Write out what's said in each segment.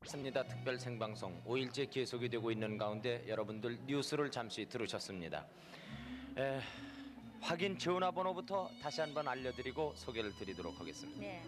맞습니다. 특별 생방송 5일째 계속이 되고 있는 가운데 여러분들 뉴스를 잠시 들으셨습니다. 확인 전화번호부터 다시 한번 알려드리고 소개를 드리도록 하겠습니다. 네.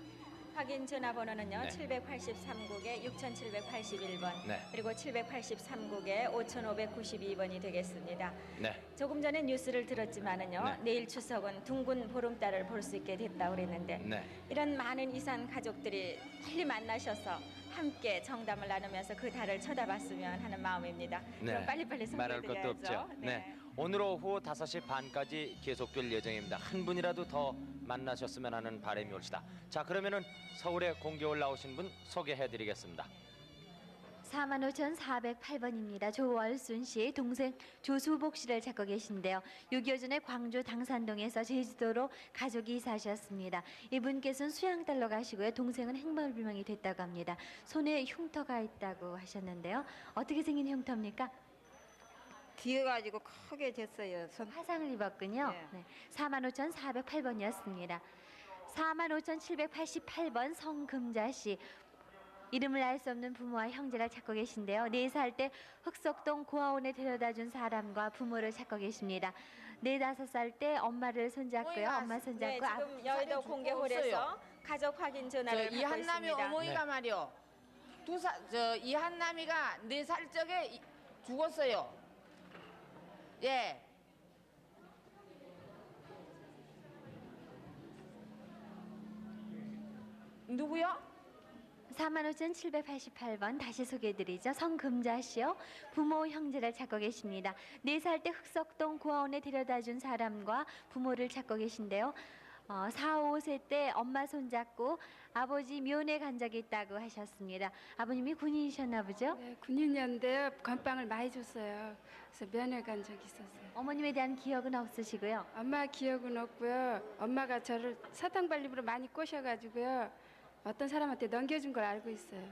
확인 전화번호는요. 네. 783국에 6781번 네. 그리고 783국에 5592번이 되겠습니다. 네. 조금 전에 뉴스를 들었지만은요. 네. 내일 추석은 둥근 보름달을 볼 수 있게 됐다고 그랬는데 네. 이런 많은 이산 가족들이 빨리 만나셔서 함께 정담을 나누면서 그 달을 쳐다봤으면 하는 마음입니다. 그럼 빨리빨리 말할 소개해드려야죠. 것도 없죠. 네. 오늘 오후 5시 반까지 계속될 예정입니다. 한 분이라도 더 만나셨으면 하는 바람이 옳시다. 자, 그러면은 서울에 공개 올라오신 분 소개해드리겠습니다. 45,408번입니다. 조월순 씨 동생 조수복 씨를 찾고 계신데요. 6.25 전에 광주 당산동에서 제주도로 가족이 이사하셨습니다. 이분께서는 수양딸로 가시고요. 동생은 행방불명이 됐다고 합니다. 손에 흉터가 있다고 하셨는데요. 어떻게 생긴 흉터입니까? 뒤어가지고 크게 됐어요. 화상을 입었군요. 네. 네. 45,408번이었습니다. 45,788번 성금자 씨. 이름을 알 수 없는 부모와 형제를 찾고 계신데요. 4살 때 흑석동 고아원에 데려다준 사람과 부모를 찾고 계십니다. 4, 5살 때 엄마를 손잡고요. 엄마 손잡고 네, 지금 여의도 공개홀에서 가족 확인 전화를 받고 이한남이 있습니다. 어머니가 네. 말이요. 이한남이가 4살 적에 죽었어요. 예. 누구요? 45,788번 다시 소개해드리죠. 성금자 씨요. 부모 형제를 찾고 계십니다. 4살 때 흑석동 고아원에 데려다준 사람과 부모를 찾고 계신데요. 4, 5세 때 엄마 손잡고 아버지 묘내 간 적이 있다고 하셨습니다. 아버님이 군인이셨나 보죠? 네, 군인이었는데 건빵을 많이 줬어요. 그래서 면회 간 적이 있었어요. 어머님에 대한 기억은 없으시고요. 엄마 기억은 없고요. 엄마가 저를 사탕발림으로 많이 꼬셔가지고요. 어떤 사람한테 넘겨준 걸 알고 있어요.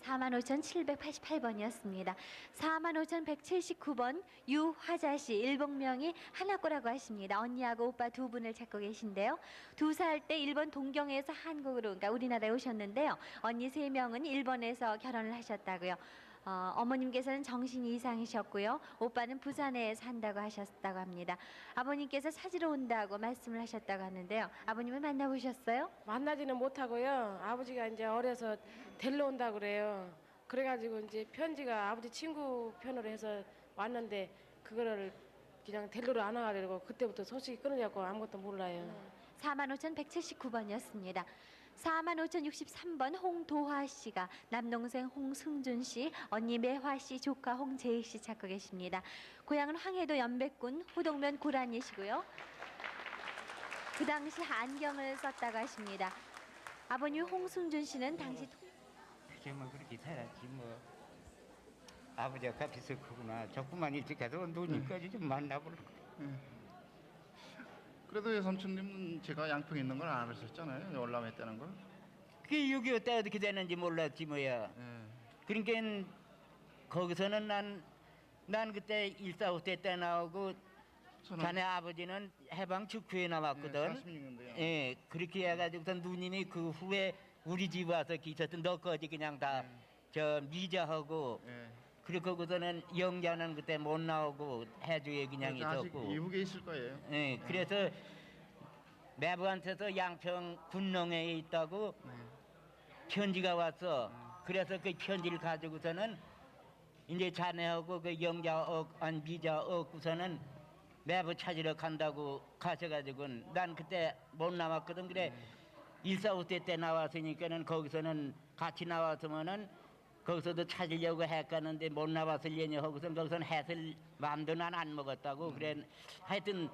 45,788번이었습니다. 45,179번 유화자 씨 일본명이 하나꼬라고 하십니다. 언니하고 오빠 두 분을 찾고 계신데요. 2살 때 일본 동경에서 한국으로 그러니까 우리나라에 오셨는데요. 언니 3명은 일본에서 결혼을 하셨다고요. 어머님께서는 정신이 이상이셨고요. 오빠는 부산에 산다고 하셨다고 합니다. 아버님께서 찾으러 온다고 말씀을 하셨다고 하는데요. 아버님을 만나보셨어요? 만나지는 못하고요. 아버지가 이제 어려서 데리러 온다 그래요. 그래가지고 이제 편지가 아버지 친구 편으로 해서 왔는데 그거를 그냥 데리러 안 와가지고 그때부터 소식이 끊어졌고 아무것도 몰라요. 45,179번이었습니다. 45,063번 홍도화 씨가 남동생 홍승준 씨, 언니 매화 씨, 조카 홍재익 씨 찾고 계십니다. 고향은 황해도 연백군 후동면 고란이시고요. 그 당시 안경을 썼다고 하십니다. 아버님 홍승준 씨는 당시 그게 뭐 그렇게 살았지 뭐. 아버지가 값이 크구나. 조금만 일찍 가서 누님까지 좀 만나보려고. 그래도 외삼촌님은 제가 양평에 있는 걸 알으셨잖아요. 월남했다는 걸. 그게 6.25 때 어떻게 되는지 몰랐지 뭐야. 그러니까 거기서는 난 그때 1.45 때 나오고 자네 아버지는 해방 직후에 나왔거든. 46년도요. 예, 그렇게 해가지고서 누님이 그 후에 우리 집 와서 기셨던 너까지 그냥 다 저 미자하고 그리고 거기서는 영자는 그때 못 나오고 해주에 그냥 아직 있었고. 이북에 있을 거예요. 예, 그래서 매부한테서 양평 군농에 있다고 편지가 왔어. 그래서 그 편지를 가지고서는 이제 자네하고 그 영자 미자 얻고서는 매부 찾으러 간다고 가셔가지고 난 그때 못 나왔거든. 그래 1.45 때 나왔으니까는 거기서는 같이 나왔으면은 거기서도 찾으려고 했가는데 못 나왔을려니 하고선 거기서는 해설 마음도 난 안 먹었다고. 그래 하여튼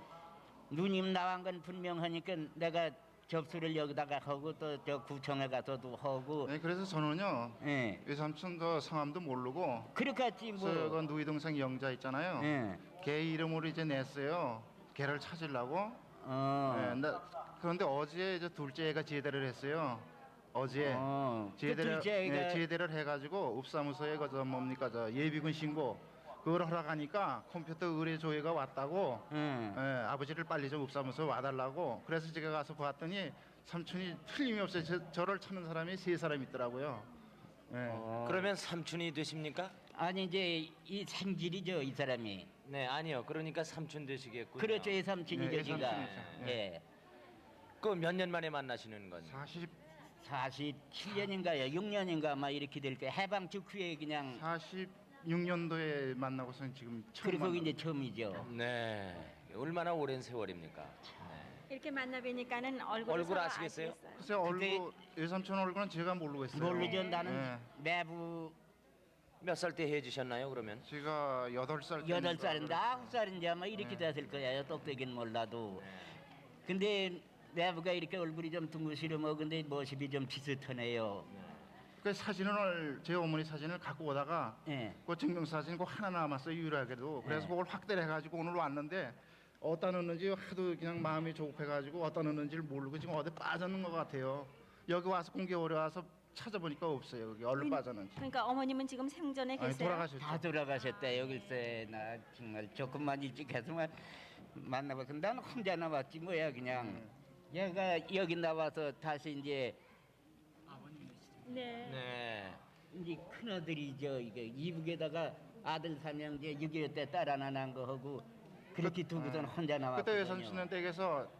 누님 나간 건 분명하니까 내가 접수를 여기다가 하고 또 저 구청에 가서도 하고. 네, 그래서 저는요. 예. 외삼촌 그 성함도 모르고. 그렇겠지 뭐. 그 누이 동생 영자 있잖아요. 예. 걔 이름으로 이제 냈어요. 걔를 찾으려고. 그런데 어제 이제 둘째 애가 제대를 했어요. 어제 제대를 제대를 해가지고 읍사무소에 그저 뭡니까 저 예비군 신고 그걸 허락하니까 컴퓨터 의뢰 조회가 왔다고. 아버지를 빨리 좀 읍사무소 와달라고. 그래서 제가 가서 봤더니 삼촌이 틀림이 없어요. 저를 찾는 사람이 3사람 있더라고요. 예. 그러면 삼촌이 되십니까? 아니 이제 이 생질이죠 이 사람이. 네, 아니요. 그러니까 삼촌 되시겠군요. 그렇죠 애삼촌이죠 네, 지가. 애삼촌이죠. 예. 그 몇 년 만에 만나시는 건? 47년인가요 6년인가 아마 이렇게 될 때 해방 직후에 그냥 46년도에 만나고선 지금 처음 그리고 만나고. 이제 처음이죠. 네. 얼마나 오랜 세월입니까? 이렇게 만나 뵈니까는 얼굴 서로 아시겠어요? 글쎄 얼굴 외삼촌 얼굴은 제가 모르겠어요. 모르죠 나는 예. 매부 몇 살 때 해주셨나요, 그러면? 제가 8살 8살인데 9살인지 아마 이렇게 됐을 거예요. 똑똑이는 몰라도. 근데 내부가 이렇게 얼굴이 좀 둥그시려 뭐 근데 모습이 좀 비슷하네요. 그 사진을 제 어머니 사진을 갖고 오다가 예. 그 증명사진 꼭 하나 남았어요 유일하게도. 그래서 네. 그걸 확대를 해가지고 오늘 왔는데 어디다 넣는지 하도 그냥 마음이 조급해가지고 어디다 넣는지를 모르고 지금 어디 빠졌는 것 같아요. 여기 와서 공개월에 와서 찾아보니까 없어요. 여기 얼른 빠졌는지. 그러니까 어머님은 지금 생전에 아니 계세요? 돌아가셨죠. 다 돌아가셨대요. 글쎄 나 정말 조금만 일찍 해서만 만나봐서 난 혼자 나왔지 뭐야 그냥. 얘가 여기 나와서 다시 이제 네. 네. 이제 큰 아들이죠. 이게 이북에다가 아들 삼형제 6.25 때 딸 하나 난 거 하고 그렇게 두고선 혼자 나왔거든요. 그때 외삼촌은 댁에서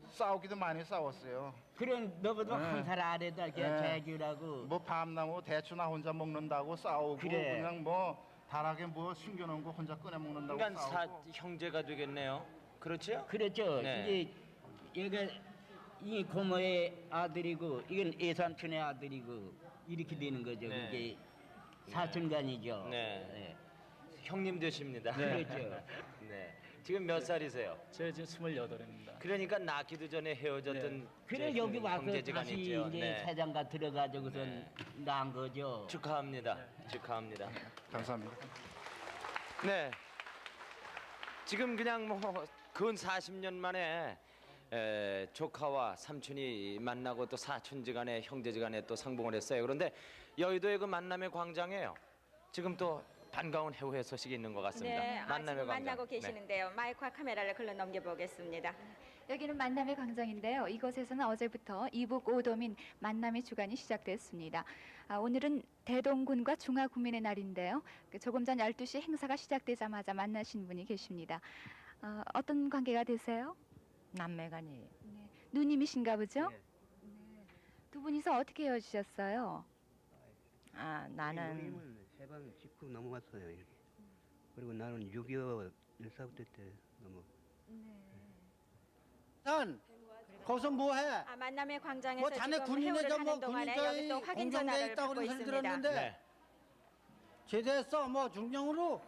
싸우기도 많이 싸웠어요. 그럼 너보다 네. 한 살 아래다 네. 재규라고. 뭐 밤나무 대추 나 혼자 먹는다고 싸우고 그래. 그냥 뭐 다락에 뭐 숨겨놓은 거 혼자 꺼내 먹는다고 그러니까 싸우고. 형제가 되겠네요. 그렇죠? 그렇죠. 네. 이제 얘가 이 고모의 아들이고 이건 애삼촌의 아들이고 이렇게 되는 거죠. 네. 그게 사촌간이죠. 네. 형님 되십니다. 그렇죠. 네. 지금 몇 살이세요? 저 지금 28입니다. 그러니까 낳기도 전에 헤어졌던 그래 이제 여기 그 와서 형제지간이 다시 있죠. 이제 네. 사장가 들어가지고선 네. 낳은 거죠. 축하합니다. 축하합니다. 감사합니다. 네. 지금 그냥 뭐 근 40년 만에 조카와 삼촌이 만나고 또 사촌지간에 형제지간에 또 상봉을 했어요. 그런데 여의도의 그 만남의 광장에요. 지금 또 반가운 해외 소식이 있는 것 같습니다. 네, 만남의 지금 만나고 광장. 네. 계시는데요. 마이크와 카메라를 글로 넘겨보겠습니다. 여기는 만남의 광장인데요. 이곳에서는 어제부터 이북 오도민 만남의 주간이 시작됐습니다. 오늘은 대동군과 중화군민의 날인데요. 조금 전 12시 행사가 시작되자마자 만나신 분이 계십니다. 어떤 관계가 되세요? 남매간이. 네. 누님이신가 보죠? 네. 두 분이서 어떻게 헤어지셨어요? 아 나는 해방 직후 넘어갔어요. 이렇게. 그리고 나는 6.25 일사후퇴 때 넘어. 난 거기서 뭐해? 만남의 광장에서 뭐 자네 지금 군인의 회오를 뭐 하는 동안에 군인의 여기 또 확인 공정돼 전화를 있다고 받고 그런 소리 있습니다. 들었는데 네. 제대했어 뭐 중령으로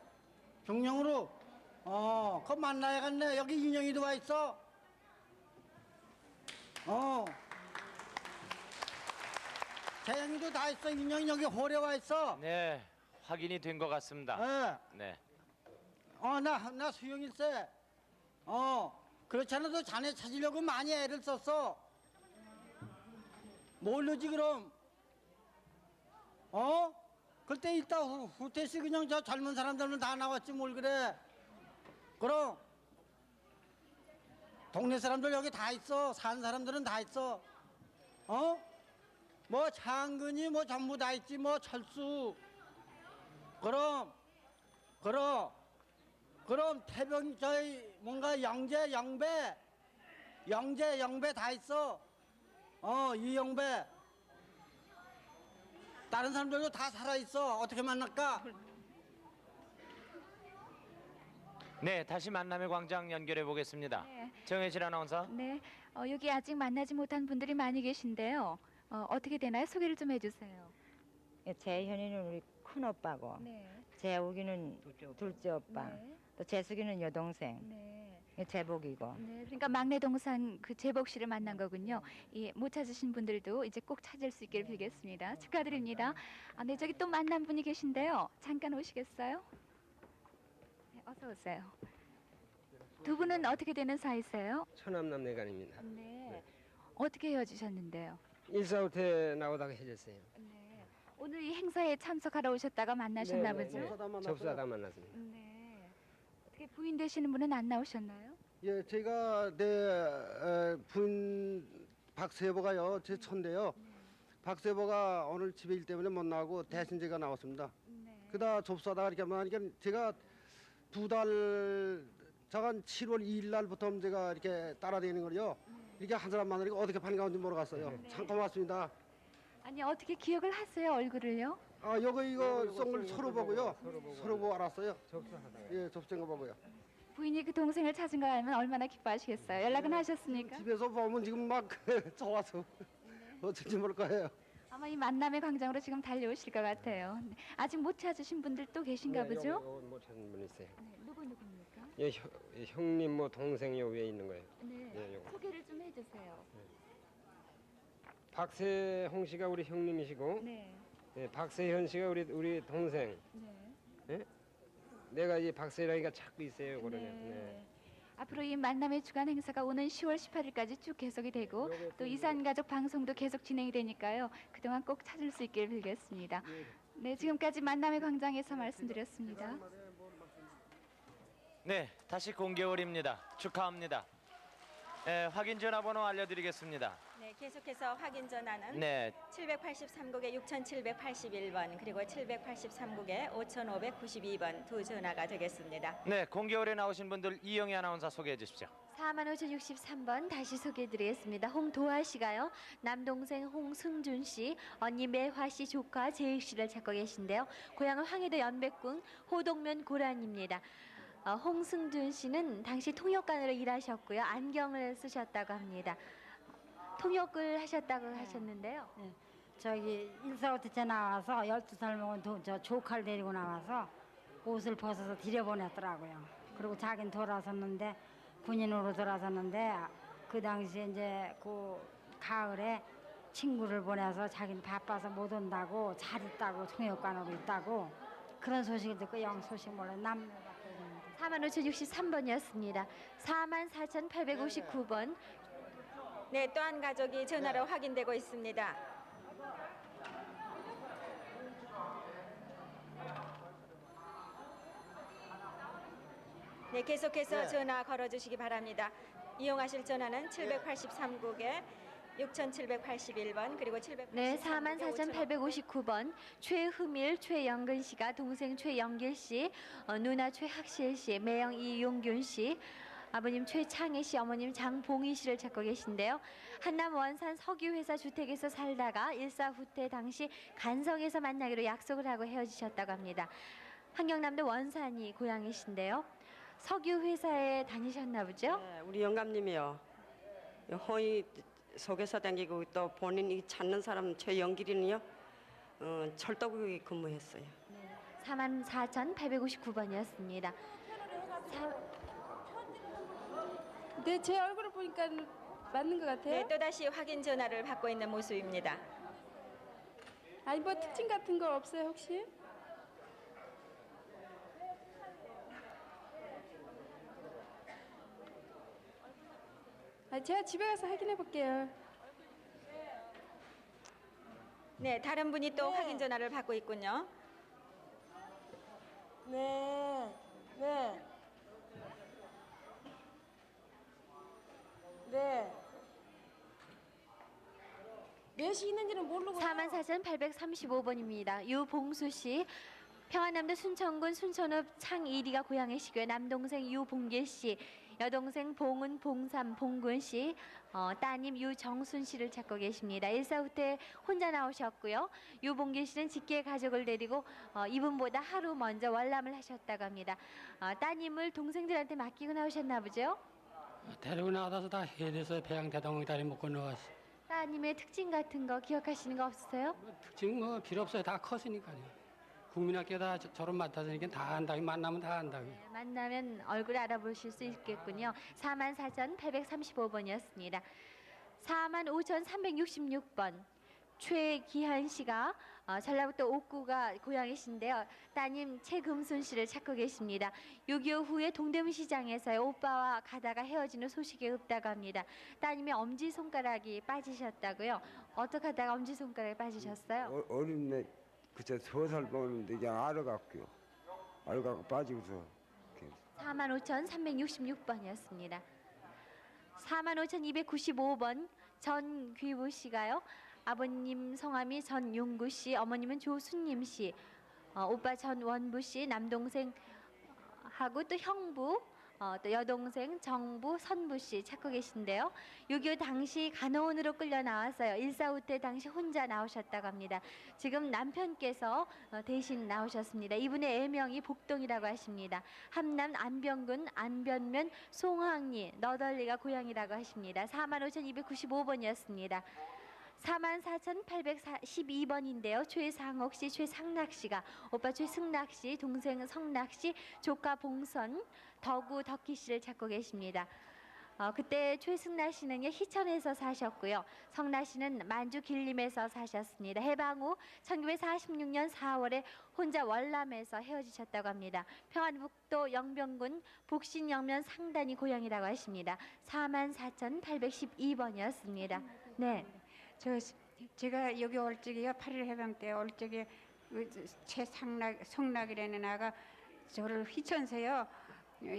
그거 만나야겠네. 여기 인형이도 와 있어. 재영이도 다 있어. 인형이 여기 홀에 와 있어. 네. 확인이 된 것 같습니다. 네. 나 수영일세. 그렇지 않아도 자네 찾으려고 많이 애를 썼어. 모르지 그럼? 그때 이따 후퇴시 그냥 저 젊은 사람들은 다 나왔지 뭘 그래. 그럼 동네 사람들 여기 다 있어. 산 사람들은 다 있어. 뭐 장근이 뭐 전부 다 있지 뭐 철수. 그럼 태병 저희 뭔가 영재 영배 다 있어. 이영배 다른 사람들도 다 살아 있어. 어떻게 만날까? 네, 다시 만남의 광장 연결해 보겠습니다. 네. 정혜실 아나운서. 네. 여기 아직 만나지 못한 분들이 많이 계신데요. 어떻게 되나요? 소개를 좀 해주세요. 재현이는 우리 큰 오빠고, 네. 재욱이는 둘째 오빠, 네. 또 재숙이는 여동생, 네. 재복이고. 네, 그러니까 막내 동생 그 재복 씨를 만난 거군요. 못 찾으신 분들도 이제 꼭 찾을 수 있기를 빌겠습니다. 축하드립니다. 네, 저기 또 만난 분이 계신데요. 잠깐 오시겠어요? 네, 어서 오세요. 두 분은 어떻게 되는 사이세요? 처남남매간입니다. 네. 어떻게 헤어지셨는데요? 일사후퇴 나오다가 헤어졌어요. 네. 오늘 이 행사에 참석하러 오셨다가 만나셨나 보죠? 접수하다 만났습니다. 네. 어떻게 부인 되시는 분은 안 나오셨나요? 예, 제가 내 부인 박세보가요 제 처인데요. 박세보가 오늘 집에 일 때문에 못 나오고 대신 제가 나왔습니다. 그다 접수하다가 이렇게 하니까 제가 2달 저간 7월 2일 날부터 제가 이렇게 따라다니는 거요. 이렇게 한 사람 만나니까 어떻게 반가운지 모르겠어요. 참 고맙습니다. 아니 어떻게 기억을 하세요 얼굴을요? 아 이거 쏜걸 서로 보고요. 서로 보고 알았어요. 예, 접수한 거 보고요. 부인이 그 동생을 찾은 걸 알면 얼마나 기뻐하시겠어요. 연락은 하셨습니까? 집에서 보면 지금 막 좋아서 어쩐지 모를 거예요. 아마 이 만남의 광장으로 지금 달려오실 것 같아요. 네. 아직 못 찾으신 분들 또 계신가 보죠? 못 찾는 분 있어요. 네, 누굽니까? 예, 형님 뭐 동생 요 위에 있는 거예요. 네, 예, 요거. 소개를 좀 해주세요. 박세홍 씨가 우리 형님이시고, 네. 예, 박세현 씨가 우리 동생. 네. 예? 내가 이 박세라이가 찾고 있어요, 그러네. 네. 네. 앞으로 이 만남의 주간 행사가 오는 10월 18일까지 쭉 계속이 되고 또 이산가족 방송도 계속 진행이 되니까요. 그동안 꼭 찾을 수 있기를 빌겠습니다. 네, 지금까지 만남의 광장에서 말씀드렸습니다. 네, 다시 공개월입니다. 축하합니다. 확인 전화번호 알려드리겠습니다. 네, 계속해서 확인 전화는 네. 783국에 6781번 그리고 783국에 5592번 두 전화가 되겠습니다. 네, 공개월에 나오신 분들 이영희 아나운서 소개해 주십시오. 45,063번 다시 소개해드리겠습니다. 홍도하 씨가요. 남동생 홍승준 씨, 언니 매화 씨 조카 재익 씨를 찾고 계신데요. 고향은 황해도 연백군 호동면 고란입니다. 홍승준 씨는 당시 통역관으로 일하셨고요. 안경을 쓰셨다고 합니다. 통역을 하셨다고 하셨는데요. 네. 저기 일사후퇴 나와서 12살 먹은 저 조카를 데리고 나와서 옷을 벗어서 들여보냈더라고요. 그리고 자기는 돌아섰는데 군인으로 돌아섰는데 그 당시에 이제 그 가을에 친구를 보내서 자기는 바빠서 못 온다고 잘 있다고 통역관으로 있다고 그런 소식을 듣고 영 소식 몰라 남녀밖에 없는데 45,063번이었습니다. 44,859번. 네, 또 한 가족이 전화로 확인되고 있습니다. 네, 계속해서 전화 걸어주시기 바랍니다. 이용하실 전화는 783국에 6781번 그리고 783 네, 44,859번. 최흠일, 최영근 씨가 동생 최영길 씨, 누나 최학실 씨, 매형 이용균 씨, 아버님 최창희 씨, 어머님 장봉희 씨를 찾고 계신데요. 한남 원산 석유회사 주택에서 살다가 일사후퇴 당시 간성에서 만나기로 약속을 하고 헤어지셨다고 합니다. 한경남도 원산이 고향이신데요. 석유회사에 다니셨나 보죠? 네, 우리 영감님이요. 허위 속에서 다니고 또 본인이 찾는 사람 최영길이는요. 철도국에 근무했어요. 44,859번이었습니다. 네, 제 얼굴을 보니까 맞는 것 같아요. 네, 또다시 확인 전화를 받고 있는 모습입니다. 아니 뭐 특징 같은 거 없어요 혹시? 제가 집에 가서 확인해 볼게요. 네, 다른 분이 또 확인 전화를 받고 있군요. 네. 몇시 있는지는 모르고 44,835번입니다. 유봉수 씨. 평안남도 순천군 순천읍 창이리가 고향이시고요. 남동생 유봉길 씨, 여동생 봉은 봉삼 봉군 씨, 따님 유정순 씨를 찾고 계십니다. 일사후퇴 혼자 나오셨고요. 유봉길 씨는 직계 가족을 데리고 이분보다 하루 먼저 월남을 하셨다고 합니다. 따님을 동생들한테 맡기고 나오셨나 보죠? 데리고 나가서 다 해대서 배양 대동강 다리 못 건너갔어. 따님의 특징 같은 거 기억하시는 거 없으세요? 특징 뭐 필요 없어요. 다 컸으니까요. 국민학교 다 저런 맡아서니까 다 안다고 만나면 다 안다고. 만나면 얼굴 알아보실 수 있겠군요. 44,835번이었습니다. 45,366번. 최기한 씨가 전라북도 옥구가 고향이신데요. 따님 최금순 씨를 찾고 계십니다. 6.25 후에 동대문시장에서 오빠와 가다가 헤어지는 소식이 없다고 합니다. 따님의 엄지손가락이 빠지셨다고요. 어떻게 하다가 엄지손가락이 빠지셨어요? 어린애 그저 2살 먹었는데 그냥 알아갖고요. 알아갖고 빠지고서. 45,366번이었습니다. 45,295번 전귀부 씨가요. 아버님 성함이 전용구 씨, 어머님은 조순님 씨, 오빠 전원부 씨, 남동생 하고 또 형부, 또 여동생 정부, 선부 씨 찾고 계신데요. 6.25 당시 간호원으로 끌려 나왔어요. 1.45 때 당시 혼자 나오셨다고 합니다. 지금 남편께서 대신 나오셨습니다. 이분의 애명이 복동이라고 하십니다. 함남 안병군 안변면 송황리 너덜리가 고향이라고 하십니다. 45,295번이었습니다. 44,812번인데요. 최상옥 씨, 최상락 씨가 오빠 최승락 씨, 동생 성락 씨, 조카 봉선, 덕우 덕희 씨를 찾고 계십니다. 그때 최승락 씨는요 희천에서 사셨고요. 성락 씨는 만주 길림에서 사셨습니다. 해방 후 1946년 4월에 혼자 월남에서 헤어지셨다고 합니다. 평안북도 영병군 복신영면 상단이 고향이라고 하십니다. 44,812번이었습니다. 네. 제가 여기 올 적이요 8.1 해방 때 올 적에 성락이라는 아가 저를 휘천세요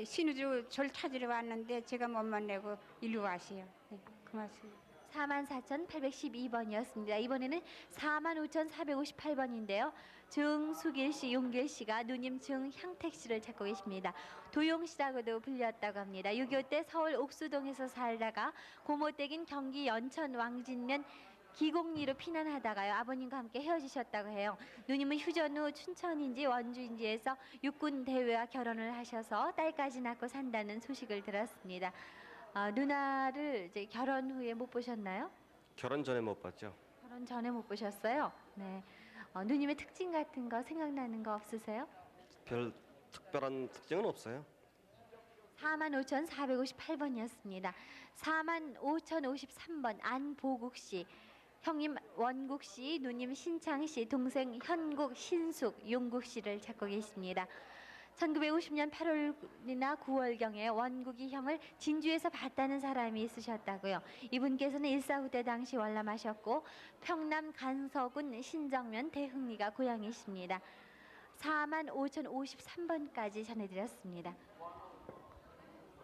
신우주 절 찾으러 왔는데 제가 못 만나고 일로 와시요. 네, 고맙습니다. 44,812번이었습니다. 이번에는 45,458번인데요. 정수길 씨, 용길 씨가 누님 정향택 씨를 찾고 계십니다. 도용 씨라고도 불렸다고 합니다. 6.25 때 서울 옥수동에서 살다가 고모댁인 경기 연천 왕진면 기곡리로 피난하다가요 아버님과 함께 헤어지셨다고 해요. 누님은 휴전 후 춘천인지 원주인지에서 육군 대회와 결혼을 하셔서 딸까지 낳고 산다는 소식을 들었습니다. 누나를 이제 결혼 후에 못 보셨나요? 결혼 전에 못 봤죠. 결혼 전에 못 보셨어요? 네. 누님의 특징 같은 거 생각나는 거 없으세요? 별 특별한 특징은 없어요. 45,458번이었습니다. 45,053번 안보국 씨, 형님 원국 씨, 누님 신창 씨, 동생 현국, 신숙, 용국 씨를 찾고 계십니다. 1950년 8월이나 9월경에 원국이 형을 진주에서 봤다는 사람이 있으셨다고요. 이분께서는 1.45 때 당시 월남하셨고 평남 간서군 신정면 대흥리가 고향이십니다. 45,053번까지 전해드렸습니다.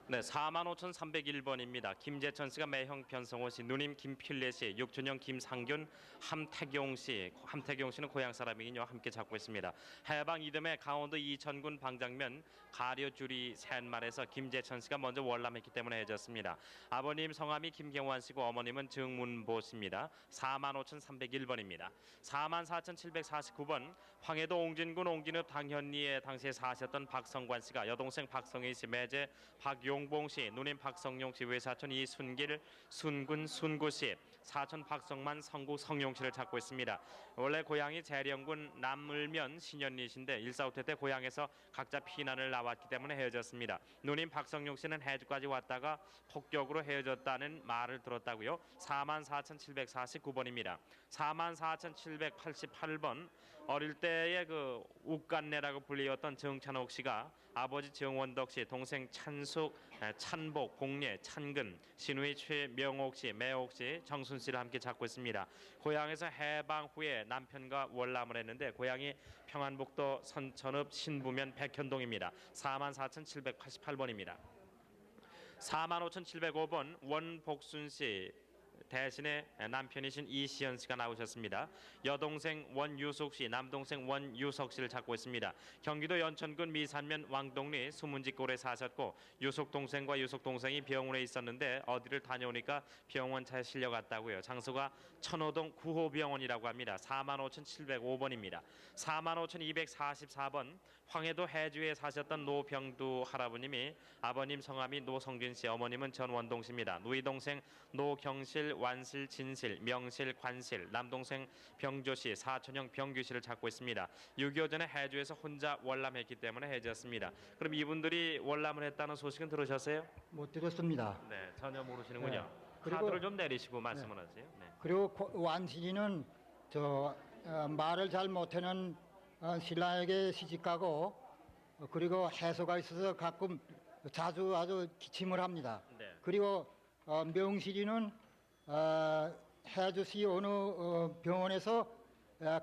네, 45,301번입니다. 김재천 씨가 매형 변성호 씨, 누님 김필래 씨, 육촌형 김상균, 함태경 씨. 함태경 씨는 고향 사람이긴요. 함께 잡고 있습니다. 해방 이듬해 강원도 이천군 방장면 가려주리 샌말에서 김재천 씨가 먼저 월남했기 때문에 헤어졌습니다. 아버님 성함이 김경환 씨고 어머님은 정문보 씨입니다. 45,301번입니다. 44,749번 황해도 옹진군 옹진읍 당현리에 당시에 사셨던 박성관 씨가 여동생 박성희 씨, 매제 박용봉 씨, 누님 박성용 씨, 외사촌 이순길, 순군 순구 씨, 사촌 박성만, 성국 성용 씨를 찾고 있습니다. 원래 고향이 재령군 남을면 신현리신데 1.45 때 고향에서 각자 피난을 나왔기 때문에 헤어졌습니다. 누님 박성용 씨는 해주까지 왔다가 폭격으로 헤어졌다는 말을 들었다고요. 44,749번입니다. 44,788번 어릴 때의 그 욱간내라고 불리웠던 정찬옥 씨가 아버지 정원덕 씨, 동생 찬숙, 찬복, 복례, 찬근, 시누이 최명옥 씨, 매옥 씨, 정순 씨를 함께 찾고 있습니다. 고향에서 해방 후에 남편과 월남을 했는데 고향이 평안북도 선천읍 신부면 백현동입니다. 44,788번입니다. 45,705번 원복순 씨 대신에 남편이신 이시연 씨가 나오셨습니다. 여동생 원유숙 씨, 남동생 원유석 씨를 찾고 있습니다. 경기도 연천군 미산면 왕동리 수문지골에 사셨고 유숙 동생과 유숙 동생이 병원에 있었는데 어디를 다녀오니까 병원차에 실려갔다고요. 장소가 천호동 구호병원이라고 합니다. 45,705번입니다. 45,244번 황해도 해주에 사셨던 노병두 할아버님이 아버님 성함이 노성균 씨, 어머님은 전원동 씨입니다. 누이 동생 노경실, 완실, 진실, 명실, 관실, 남동생 병조 씨, 사촌형 병규 씨를 찾고 있습니다. 6.25 전에 해주에서 혼자 월남했기 때문에 헤어졌습니다. 그럼 이분들이 월남을 했다는 소식은 들으셨어요? 못 들었습니다. 네, 전혀 모르시는군요. 네. 그리고- 카드를 좀 내리시고 말씀을 하세요. 네. 그리고 완실이는 말을 잘 못하는 신랑에게 시집가고 그리고 해소가 있어서 가끔 자주 아주 기침을 합니다. 네. 그리고 명실이는 해주시 어느 병원에서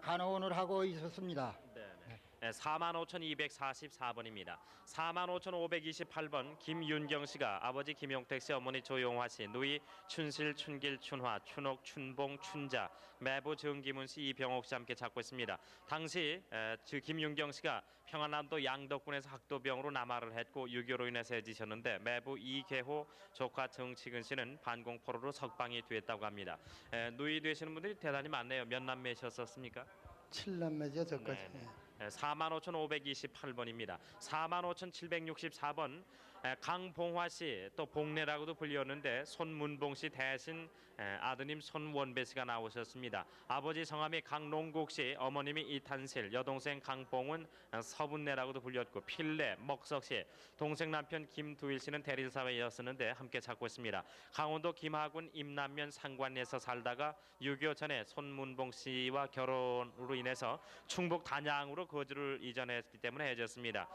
간호원을 하고 있었습니다. 네, 네. 45,244번입니다. 45,528번 김윤경 씨가 아버지 김용택 씨, 어머니 조용화 씨, 누이 춘실, 춘길, 춘화, 춘옥, 춘봉, 춘자, 매부 정기문 씨, 이병옥 씨 함께 찾고 있습니다. 당시 김윤경 씨가 평안남도 양덕군에서 학도병으로 남하를 했고 6.25로 인해서 해지셨는데 매부 이계호 조카 정치근 씨는 반공포로로 석방이 됐다고 합니다. 누이 되시는 분들이 대단히 많네요. 몇 남매셨었습니까? 7남매죠 저까지. 45,528번입니다. 45,764번 강봉화 씨, 또 봉래라고도 불렸는데 손문봉 씨 대신 아드님 손원배 씨가 나오셨습니다. 아버지 성함이 강농국 씨, 어머님이 이탄실, 여동생 강봉은 서분내라고도 불렸고 필래, 먹석 씨, 동생 남편 김두일 씨는 대릴사회였었는데 함께 찾고 있습니다. 강원도 김하군 임남면 상관리에서 살다가 6.25 전에 손문봉 씨와 결혼으로 인해서 충북 단양으로 거주를 이전했기 때문에 헤어졌습니다.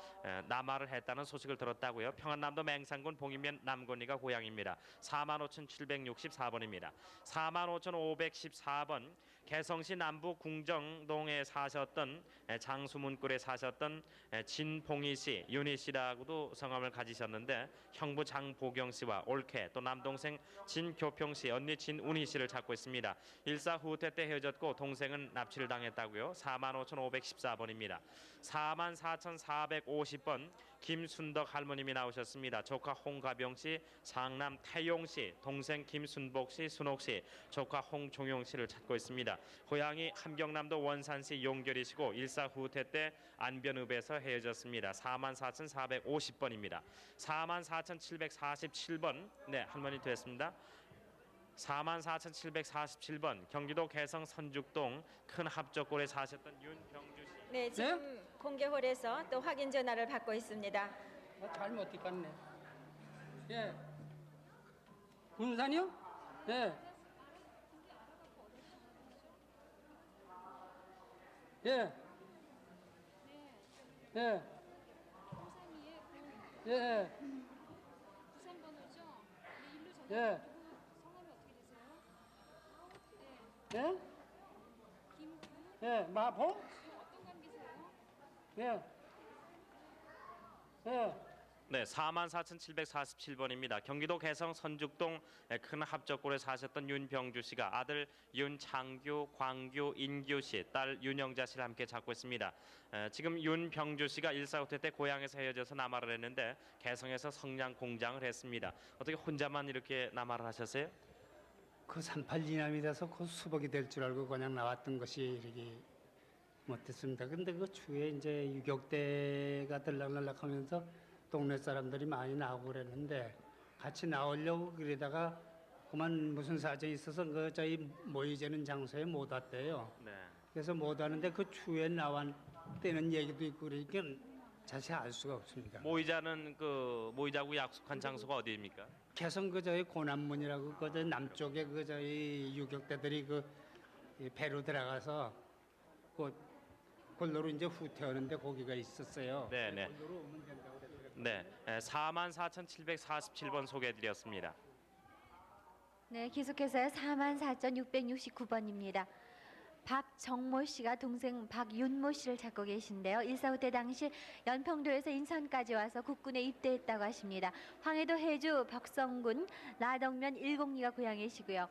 남하를 했다는 소식을 들었다고요. 평안남도 맹산군 봉인면 남건리가 고향입니다. 45,764번입니다. 45,514번 개성시 남부 궁정동에 사셨던 장수문굴에 사셨던 진봉희 씨, 윤희 씨라고도 성함을 가지셨는데 형부 장보경 씨와 올케, 또 남동생 진교평 씨, 언니 진운희 씨를 찾고 있습니다. 일사 후퇴 때 헤어졌고 동생은 납치를 당했다고요. 45,514번입니다. 44,450번 김순덕 할머님이 나오셨습니다. 조카 홍가병 씨, 장남 태용 씨, 동생 김순복 씨, 순옥 씨, 조카 홍종용 씨를 찾고 있습니다. 고향이 함경남도 원산시 용결이시고 일사 후퇴 때 안변읍에서 헤어졌습니다. 44,450번입니다. 44,747번 네 할머니 됐습니다. 44,747번 경기도 개성 선죽동 큰 합적골에 사셨던 윤병주 씨. 네, 지금 공개홀에서 또 확인 전화를 받고 있습니다. 잘못 듣겠네. 예. 군산이요? 예. 예. 예. 예. 예. 예? 예, 마포? 예. 예. 네, 44,747번입니다. 경기도 개성 선죽동 큰 합적골에 사셨던 윤병주 씨가 아들 윤창규, 광규, 인규 씨, 딸 윤영자 씨를 함께 찾고 있습니다. 지금 윤병주 씨가 일사후퇴 때 고향에서 헤어져서 남하를 했는데 개성에서 성냥 공장을 했습니다. 어떻게 혼자만 이렇게 남하를 하셨어요? 그 38이남이라서 그 수복이 될 줄 알고 그냥 나왔던 것이 이렇게 못했습니다. 근데 그 추에 이제 유격대가 들락날락하면서 동네 사람들이 많이 나오고 그랬는데 같이 나오려고 그러다가 그만 무슨 사정이 있어서 그 저희 모이자는 장소에 못 왔대요. 네. 그래서 못 왔는데 그 추에 나왔다는 얘기도 있고 그러니까 자세히 알 수가 없습니다. 모이자는 그 모이자고 약속한 장소가 어디입니까? 개성 그 저희 고남문이라고 그 저 남쪽에 그 저희 유격대들이 그 배로 들어가서 그 골로로 이제 후퇴하는데 거기가 있었어요. 네네. 골로로 오면 된다고 그랬더라고요. 네, 44,747번 소개해드렸습니다. 네, 계속해서 44,669번입니다. 박정모 씨가 동생 박윤모 씨를 찾고 계신데요. 일사후퇴 당시 연평도에서 인천까지 와서 국군에 입대했다고 하십니다. 황해도 해주 벽성군 라덕면 102가 고향이시고요.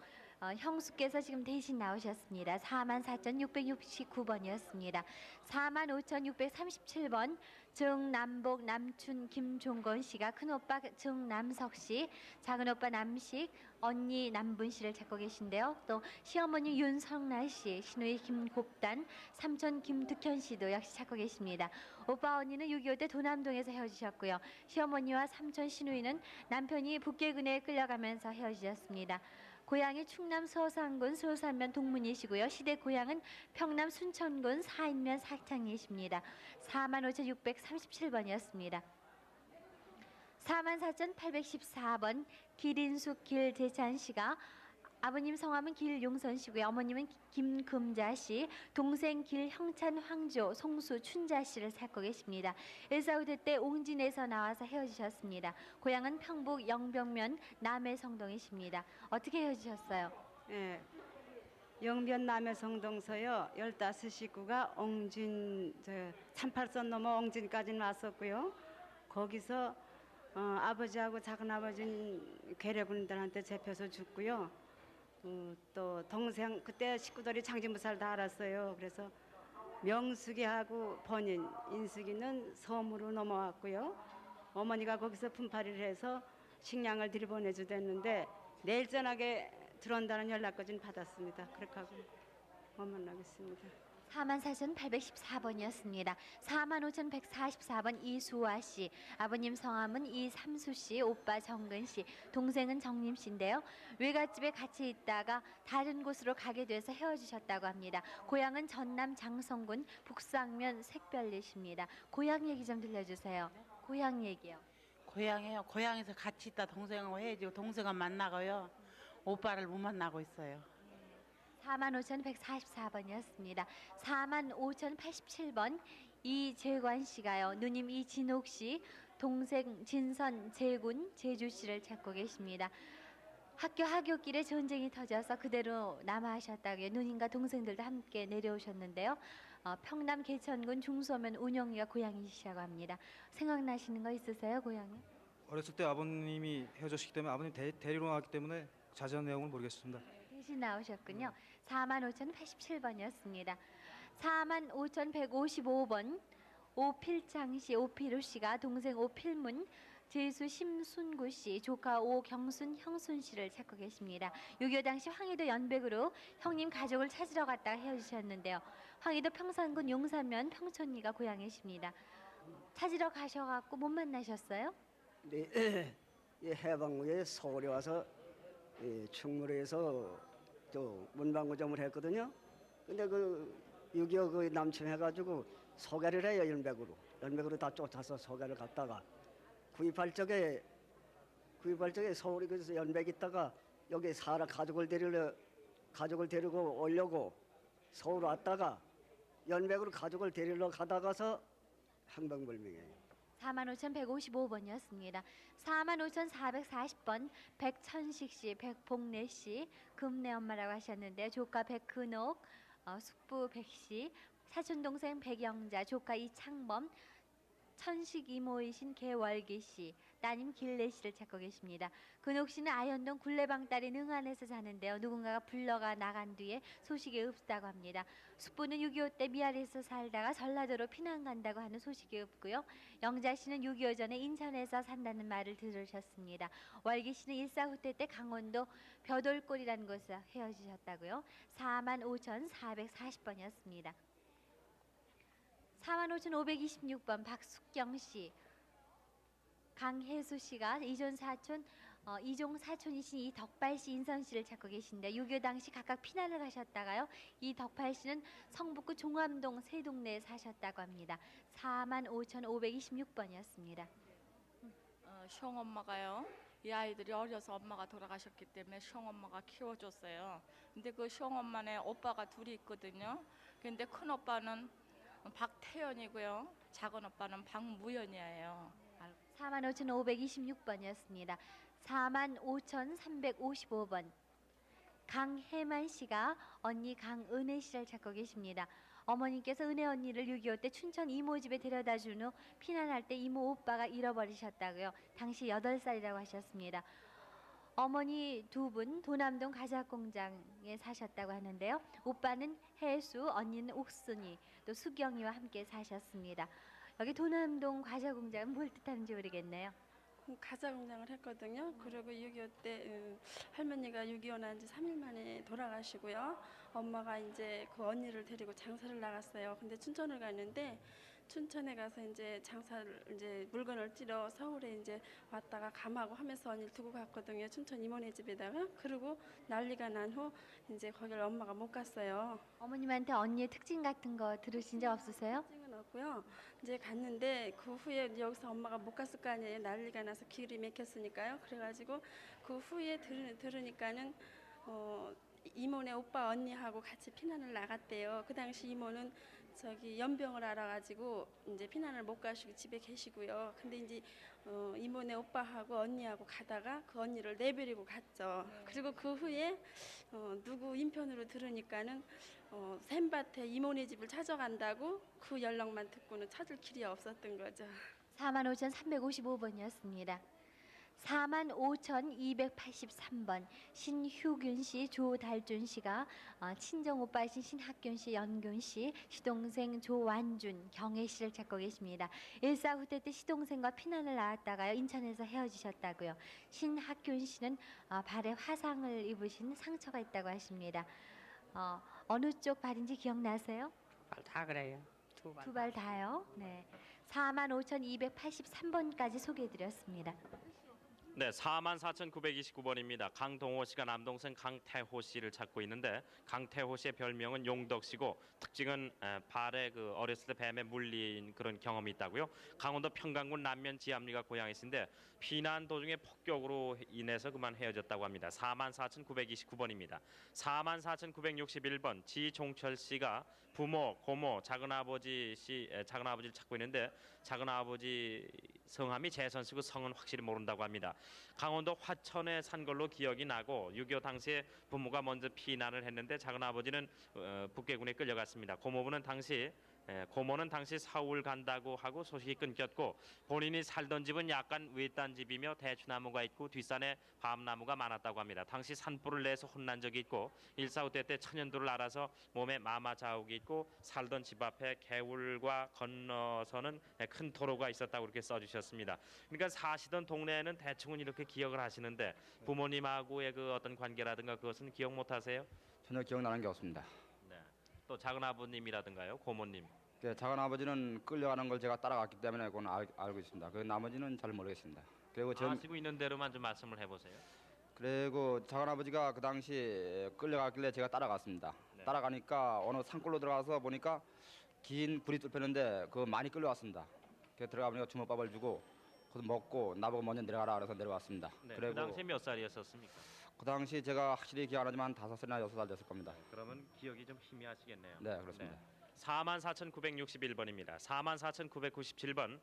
형수께서 지금 대신 나오셨습니다. 44,669번이었습니다. 45,637번 정남복 남춘 김종건 씨가 큰오빠 정남석 씨, 작은오빠 남식, 언니 남분 씨를 찾고 계신데요. 또 시어머니 윤성라 씨, 시누이 김곱단, 삼촌 김득현 씨도 역시 찾고 계십니다. 오빠 언니는 6.25 때 도남동에서 헤어지셨고요. 시어머니와 삼촌 시누이는 남편이 북계군에 끌려가면서 헤어지셨습니다. 고향이 충남 서산군 소산면 동문이시고요. 시댁 고향은 평남 순천군 사인면 사창이십니다. 45,637번이었습니다. 44,814번 기린숙 길재찬 씨가 아버님 성함은 길용선 씨고요. 어머님은 김금자 씨, 동생 길형찬 황조, 송수 춘자 씨를 찾고 계십니다. 일사후퇴 때 옹진에서 나와서 헤어지셨습니다. 고향은 평북 영병면 남해성동이십니다. 어떻게 헤어지셨어요? 예. 영변 남해성동서요 15식구가 옹진 38선 넘어 옹진까지 왔었고요. 거기서 아버지하고 작은아버지는 괴뢰군들한테 잡혀서 죽고요. 또 동생 그때 식구들이 장진무사를 다 알았어요. 그래서 명숙이하고 번인 인숙이는 섬으로 넘어왔고요. 어머니가 거기서 분파리를 해서 식량을 들이보내주댔는데 내일 저녁에 들어온다는 연락까지는 받았습니다. 그렇게 하고 못 만나겠습니다. 44,814번이었습니다. 45,144번 이수아 씨, 아버님 성함은 이삼수 씨, 오빠 정근 씨, 동생은 정림 씨인데요. 외갓집에 같이 있다가 다른 곳으로 가게 돼서 헤어지셨다고 합니다. 고향은 전남 장성군 북상면 색별리십니다. 고향 얘기 좀 들려주세요. 고향 얘기요. 고향이요. 고향에서 같이 있다 동생하고 헤어지고 동생은 만나고요. 오빠를 못 만나고 있어요. 45,144번이었습니다. 45,087번 이재관 씨가요. 누님 이진옥 씨, 동생 진선 재군 제주 씨를 찾고 계십니다. 하교길에 전쟁이 터져서 그대로 남아하셨다고요. 누님과 동생들도 함께 내려오셨는데요. 평남 개천군 중소면 운영이가 고향이시라고 합니다. 생각나시는 거 있으세요, 고향이? 어렸을 때 아버님이 헤어졌기 때문에 아버님 데리러 나왔기 때문에 자세한 내용은 모르겠습니다. 대신 나오셨군요. 45,087번이었습니다. 45,155번 오필창 씨, 오필우 씨가 동생 오필문, 제수 심순구 씨, 조카 오경순, 형순 씨를 찾고 계십니다. 6.25 당시 황해도 연백으로 형님 가족을 찾으러 갔다가 헤어지셨는데요. 황해도 평산군 용산면 평촌리가 고향이십니다. 찾으러 가셔갖고 못 만나셨어요? 네, 해방 후에 서울에 와서 충무로에서 또 문방구점을 했거든요. 근데 그 6.25 그 남침해가지고 소개를 해요. 연백으로 다 쫓아서 소개를 갔다가 구입할 적에 서울에 그래서 연백 있다가 여기 가족을 데리고 오려고 서울 왔다가 연백으로 가족을 데리러 가다가서 항방불명이에요. 45,155번이었습니다. 45,440번 백천식 씨, 백봉래 씨, 금내 엄마라고 하셨는데 조카 백근옥, 숙부 백씨, 사촌 동생 백영자, 조카 이창범, 천식 이모이신 개월기 씨, 따님 길래 씨를 찾고 계십니다. 근옥 씨는 아현동 굴레방 딸이 능안에서 사는데요. 누군가가 불러가 나간 뒤에 소식이 없다고 합니다. 숙부는 6.25 때 미아리에서 살다가 전라도로 피난 간다고 하는 소식이 없고요. 영자 씨는 6.25 전에 인천에서 산다는 말을 들으셨습니다. 월기 씨는 일사후퇴 때 강원도 벼돌골이라는 곳에서 헤어지셨다고요. 45,440번이었습니다. 45,526번 박숙경 씨, 강혜수 씨가 이종 사촌이신 이덕발 씨, 인선 씨를 찾고 계신데 6.25 당시 각각 피난을 가셨다가요. 이덕발 씨는 성북구 종암동 세 동네에 사셨다고 합니다. 45,526번이었습니다. 시엄마가요. 이 아이들이 어려서 엄마가 돌아가셨기 때문에 시엄마가 키워줬어요. 근데 그 시엄마네 오빠가 둘이 있거든요. 근데 큰 오빠는 박태연이고요. 작은 오빠는 박무연이에요. 45,526번이었습니다. 45,355번 강혜만 씨가 언니 강은혜 씨를 찾고 계십니다. 어머니께서 은혜 언니를 6.25 때 춘천 이모 집에 데려다 준 후 피난할 때 이모 오빠가 잃어버리셨다고요. 당시 8살이라고 하셨습니다. 어머니 두 분 도남동 가자공장에 사셨다고 하는데요. 오빠는 혜수, 언니는 옥순이, 또 수경이와 함께 사셨습니다. 여기 도남동 과자공장은 뭘 뜻하는지 모르겠네요. 가자 공장을 했거든요. 그리고 6.25 때 할머니가 6.25 난 지 3일 만에 돌아가시고요. 엄마가 이제 그 언니를 데리고 장사를 나갔어요. 근데 춘천을 갔는데 춘천에 가서 이제 물건을 찌러 서울에 이제 왔다가 감하고 하면서 언니를 두고 갔거든요. 춘천 이모네 집에다가. 그리고 난리가 난 후 이제 거기를 엄마가 못 갔어요. 어머님한테 언니의 특징 같은 거 들으신 적 없으세요? 특징은 없고요. 이제 갔는데 그 후에 여기서 엄마가 못 갔을 거 아니에요. 난리가 나서 길이 막혔으니까요. 그래가지고 그 후에 들으니까는 이모네 오빠 언니하고 같이 피난을 나갔대요. 그 당시 이모는 저기 연병을 알아가지고 이제 피난을 못 가시고 집에 계시고요. 근데 이제 이모네 오빠하고 언니하고 가다가 그 언니를 내버리고 갔죠. 그리고 그 후에 누구 인편으로 들으니까는 샘밭에 이모네 집을 찾아간다고 그 연락만 듣고는 찾을 길이 없었던 거죠. 45,355번이었습니다. 45,283번 신휴균 씨, 조달준 씨가 친정 오빠이신 신학균 씨, 연균 씨, 시동생 조완준, 경혜 씨를 찾고 계십니다. 일사후퇴 때 시동생과 피난을 나왔다가요 인천에서 헤어지셨다고요. 신학균 씨는 발에 화상을 입으신 상처가 있다고 하십니다. 어느 쪽 발인지 기억나세요? 다 그래요. 두 발 다요. 네. 45,283번까지 소개해드렸습니다. 네, 44,929번입니다. 강동호 씨가 남동생 강태호 씨를 찾고 있는데 강태호 씨의 별명은 용덕 씨고 특징은 발에 그 어렸을 때 뱀에 물린 그런 경험이 있다고요. 강원도 평강군 남면 지암리가 고향이신데 피난 도중에 폭격으로 인해서 그만 헤어졌다고 합니다. 44,929번입니다. 44,961번 지종철 씨가 부모, 고모, 작은아버지를 찾고 있는데 작은아버지 성함이 재선 씨고 성은 확실히 모른다고 합니다. 강원도 화천에 산 걸로 기억이 나고 6.25 당시에 부모가 먼저 피난을 했는데 작은아버지는 북계군에 끌려갔습니다. 고모는 당시 서울 간다고 하고 소식이 끊겼고 본인이 살던 집은 약간 외딴 집이며 대추나무가 있고 뒷산에 밤나무가 많았다고 합니다. 당시 산불을 내서 혼난 적이 있고 일사후퇴 때 천연두를 알아서 몸에 마마 자국이 있고 살던 집 앞에 개울과 건너서는 큰 도로가 있었다고 이렇게 써주셨습니다. 그러니까 사시던 동네에는 대충은 이렇게 기억을 하시는데 부모님하고의 그 어떤 관계라든가 그것은 기억 못하세요? 전혀 기억나는 게 없습니다. 네. 또 작은아버님이라든가요, 고모님. 작은아버지는 끌려가는 걸 제가 따라갔기 때문에 그건 알고 있습니다. 그 나머지는 잘 모르겠습니다. 그리고 아시고 있는 대로만 좀 말씀을 해보세요. 그리고 작은아버지가 그 당시 끌려갔길래 제가 따라갔습니다. 네. 따라가니까 어느 산골로 들어가서 보니까 긴 불이 뚫혔는데 그 많이 끌려왔습니다. 그래서 들어가 보니까 주먹밥을 주고 그거 먹고 나보고 먼저 내려가라 그래서 내려왔습니다. 네, 그리고 그 당시에 몇 살이었습니까? 그 당시 제가 확실히 기억 안 나지만 5살이나 6살 됐을 겁니다. 그러면 기억이 좀 희미하시겠네요. 네, 그렇습니다. 44,961번입니다. 44,997번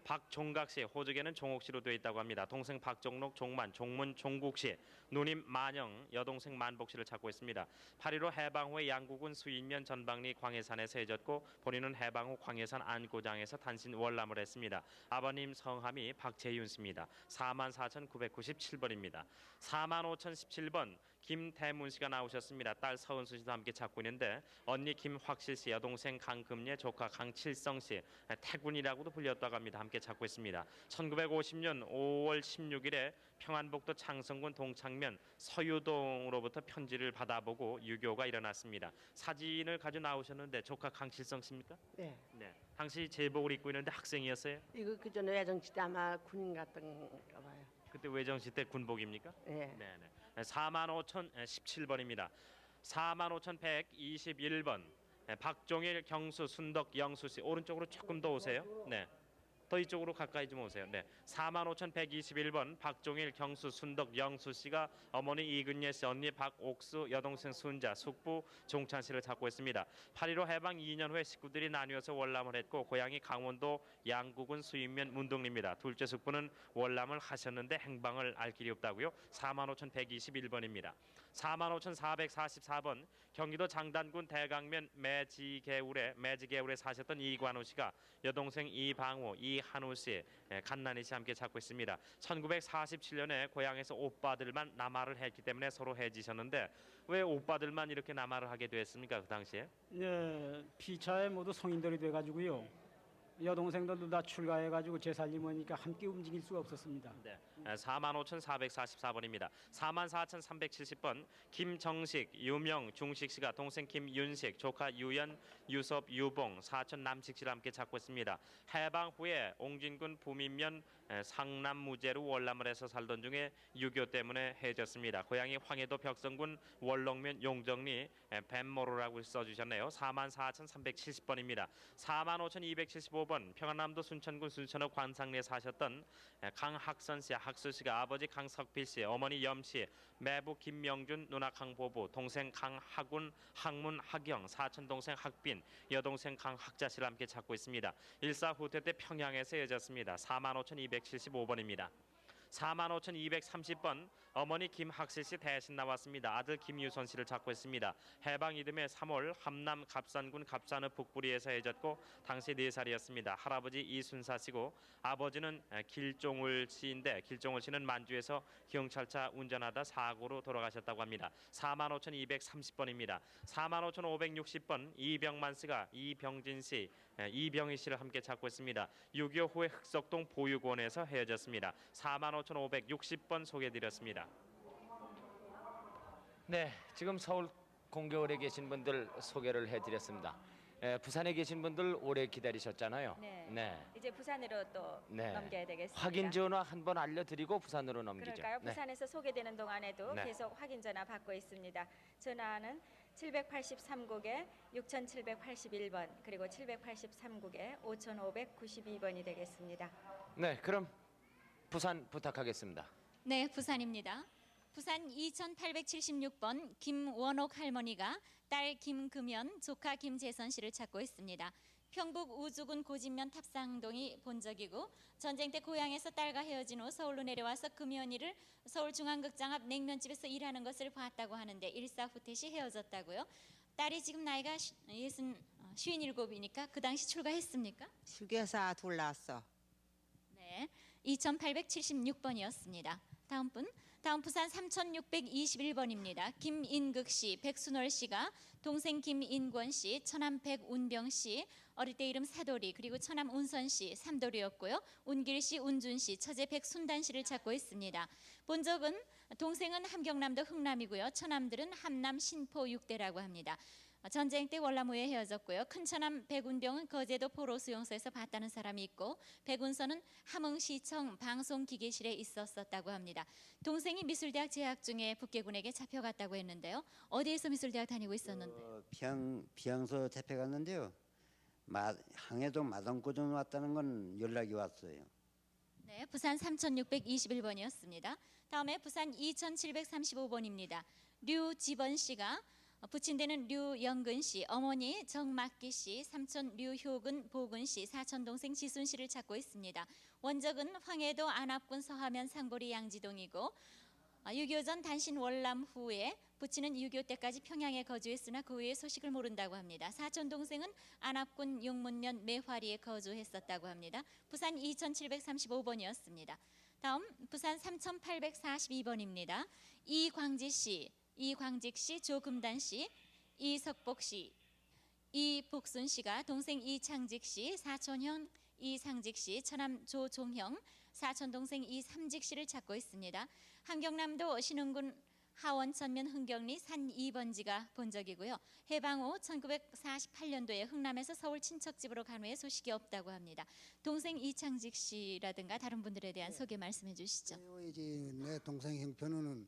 박종각 씨, 호적에는 종옥 씨로 되어 있다고 합니다. 동생 박종록, 종만, 종문, 종국 씨, 누님 만영, 여동생 만복 씨를 찾고 있습니다. 8.15 해방 후에 양국은 수인면 전방리 광해산에서 해졌고 본인은 해방 후 광해산 안고장에서 단신 월남을 했습니다. 아버님 성함이 박재윤 씨입니다. 44,997번입니다. 45,017번 김태문 씨가 나오셨습니다. 딸 서은수 씨도 함께 찾고 있는데 언니 김확실 씨, 여동생 강금예, 조카 강칠성 씨, 태군이라고도 불렸다고 합니다. 함께 찾고 있습니다. 1950년 5월 16일에 평안북도 창성군 동창면 서유동으로부터 편지를 받아보고 유교가 일어났습니다. 사진을 가져 나오셨는데 조카 강칠성 씨입니까? 네. 네. 당시 제복을 입고 있는데 학생이었어요? 이거 그 전에 외정시 때 아마 군인 같던가 봐요. 그때 외정시 때 군복입니까? 네. 네네. 45,017번입니다. 45,121번 박종일, 경수, 순덕, 영수 씨 오른쪽으로 조금 더 오세요. 네. 더 이쪽으로 가까이 좀 오세요. 네. 45,121번 박종일, 경수, 순덕, 영수 씨가 어머니 이근예 씨, 언니 박옥수, 여동생 순자, 숙부 종찬 씨를 찾고 있습니다. 8.15 해방 2년 후에 식구들이 나뉘어서 월남을 했고 고향이 강원도 양구군 수인면 문둥리입니다. 둘째 숙부는 월남을 하셨는데 행방을 알 길이 없다고요. 45,121번입니다. 45,444번 경기도 장단군 대강면 매지개울에 사셨던 이관우 씨가 여동생 이방호, 이한우 씨, 갓난이 씨 함께 찾고 있습니다. 1947년에 고향에서 오빠들만 남하를 했기 때문에 서로 헤어지셨는데 왜 오빠들만 이렇게 남하를 하게 됐습니까? 그 당시에? 네, 피차에 모두 성인들이 돼가지고요. 여동생들도 다 출가해가지고 제살림하니까 함께 움직일 수가 없었습니다. 네, 45,444번입니다. 44,370번 김정식, 유명, 중식 씨가 동생 김윤식, 조카 유연, 유섭, 유봉, 사촌 남식 씨를 함께 찾고 있습니다. 해방 후에 옹진군 부민면 상남무제로 월남을 해서 살던 중에 6.25 때문에 헤어졌습니다. 고향이 황해도 벽성군 월롱면 용정리 뱀모로라고 써주셨네요. 44,370번입니다. 45,275번 85번 평안남도 순천군 순천읍 관상리에 사셨던 강학선 씨, 학수 씨가 아버지 강석필 씨, 어머니 염 씨, 매부 김명준, 누나 강보부, 동생 강학운, 학문 하경, 사촌 동생 학빈, 여동생 강학자 씨를 함께 찾고 있습니다. 일사후퇴 때 평양에서 헤어졌습니다. 45,275번입니다. 45,230번 어머니 김학실 씨 대신 나왔습니다. 아들 김유선 씨를 찾고 있습니다. 해방 이듬해 3월 함남 갑산군 갑산읍 북부리에서 헤어졌고 당시 4살이었습니다. 할아버지 이순사 씨고 아버지는 길종울 씨인데 길종울 씨는 만주에서 경찰차 운전하다 사고로 돌아가셨다고 합니다. 45,230번입니다. 45,560번 이병만 씨가 이병진 씨, 이병희 씨를 함께 찾고 있습니다. 6.25 후에 흑석동 보육원에서 헤어졌습니다. 45,560번 소개해드렸습니다. 네, 지금 서울 공개홀에 계신 분들 소개를 해드렸습니다. 부산에 계신 분들 오래 기다리셨잖아요. 네. 이제 부산으로 또 넘겨야 되겠습니다. 확인 전화 한번 알려드리고 부산으로 넘기죠. 그럴까요? 네. 부산에서 소개되는 동안에도 네. 계속 확인 전화 받고 있습니다. 전화는 783국에 6781번 그리고 783국에 5592번이 되겠습니다. 네, 그럼 부산 부탁하겠습니다. 네, 부산입니다. 부산 2876번 김원옥 할머니가 딸 김금연, 조카 김재선 씨를 찾고 있습니다. 평북 우주군 고진면 탑상동이 본적이고 전쟁 때 고향에서 딸과 헤어진 후 서울로 내려와서 금연이를 서울중앙극장 앞 냉면집에서 일하는 것을 봤다고 하는데 일사후퇴 시 헤어졌다고요. 딸이 지금 나이가 57이니까 그 당시 출가했습니까? 휴게사 둘 낳았어. 네, 2876번이었습니다. 다음 부산 3621번입니다. 김인극 씨, 백순월 씨가 동생 김인권 씨, 처남 백운병 씨, 어릴 때 이름 사돌이, 그리고 처남 운선 씨, 삼돌이였고요. 운길 씨, 운준 씨, 처제 백순단 씨를 찾고 있습니다. 본적은 동생은 함경남도 흥남이고요. 처남들은 함남 신포 6대라고 합니다. 전쟁 때 월남후에 헤어졌고요. 큰처남 백운병은 거제도 포로 수용소에서 봤다는 사람이 있고 백운선은 함흥시청 방송기계실에 있었다고 합니다. 동생이 미술대학 재학 중에 북계군에게 잡혀갔다고 했는데요. 어디에서 미술대학 다니고 있었는데? 비양소 잡혀갔는데요. 항해도 마당고전 왔다는 건 연락이 왔어요. 네, 부산 3621번이었습니다. 다음에 부산 2735번입니다. 류지번 씨가 부친 데는 류영근 씨, 어머니 정막기 씨, 삼촌 류효근 보근 씨, 사촌 동생 지순 씨를 찾고 있습니다. 원적은 황해도 안압군 서하면 상보리 양지동이고 6.25 전 단신 월남 후에 부친은 6.25 때까지 평양에 거주했으나 그 후에 소식을 모른다고 합니다. 사촌 동생은 안압군 용문면 매화리에 거주했었다고 합니다. 부산 2735번이었습니다. 다음 부산 3842번입니다. 이광지 씨, 이광직 씨, 조금단 씨, 이석복 씨, 이복순 씨가 동생 이창직 씨, 사촌형 이상직 씨, 처남 조종형, 사촌 동생 이삼직 씨를 찾고 있습니다. 함경남도 신흥군 하원천면 흥경리 산 2번지가 본적이고요. 해방 후 1948년도에 흥남에서 서울 친척집으로 간 후에 소식이 없다고 합니다. 동생 이창직 씨라든가 다른 분들에 대한 소개 말씀해 주시죠. 내 동생 형편은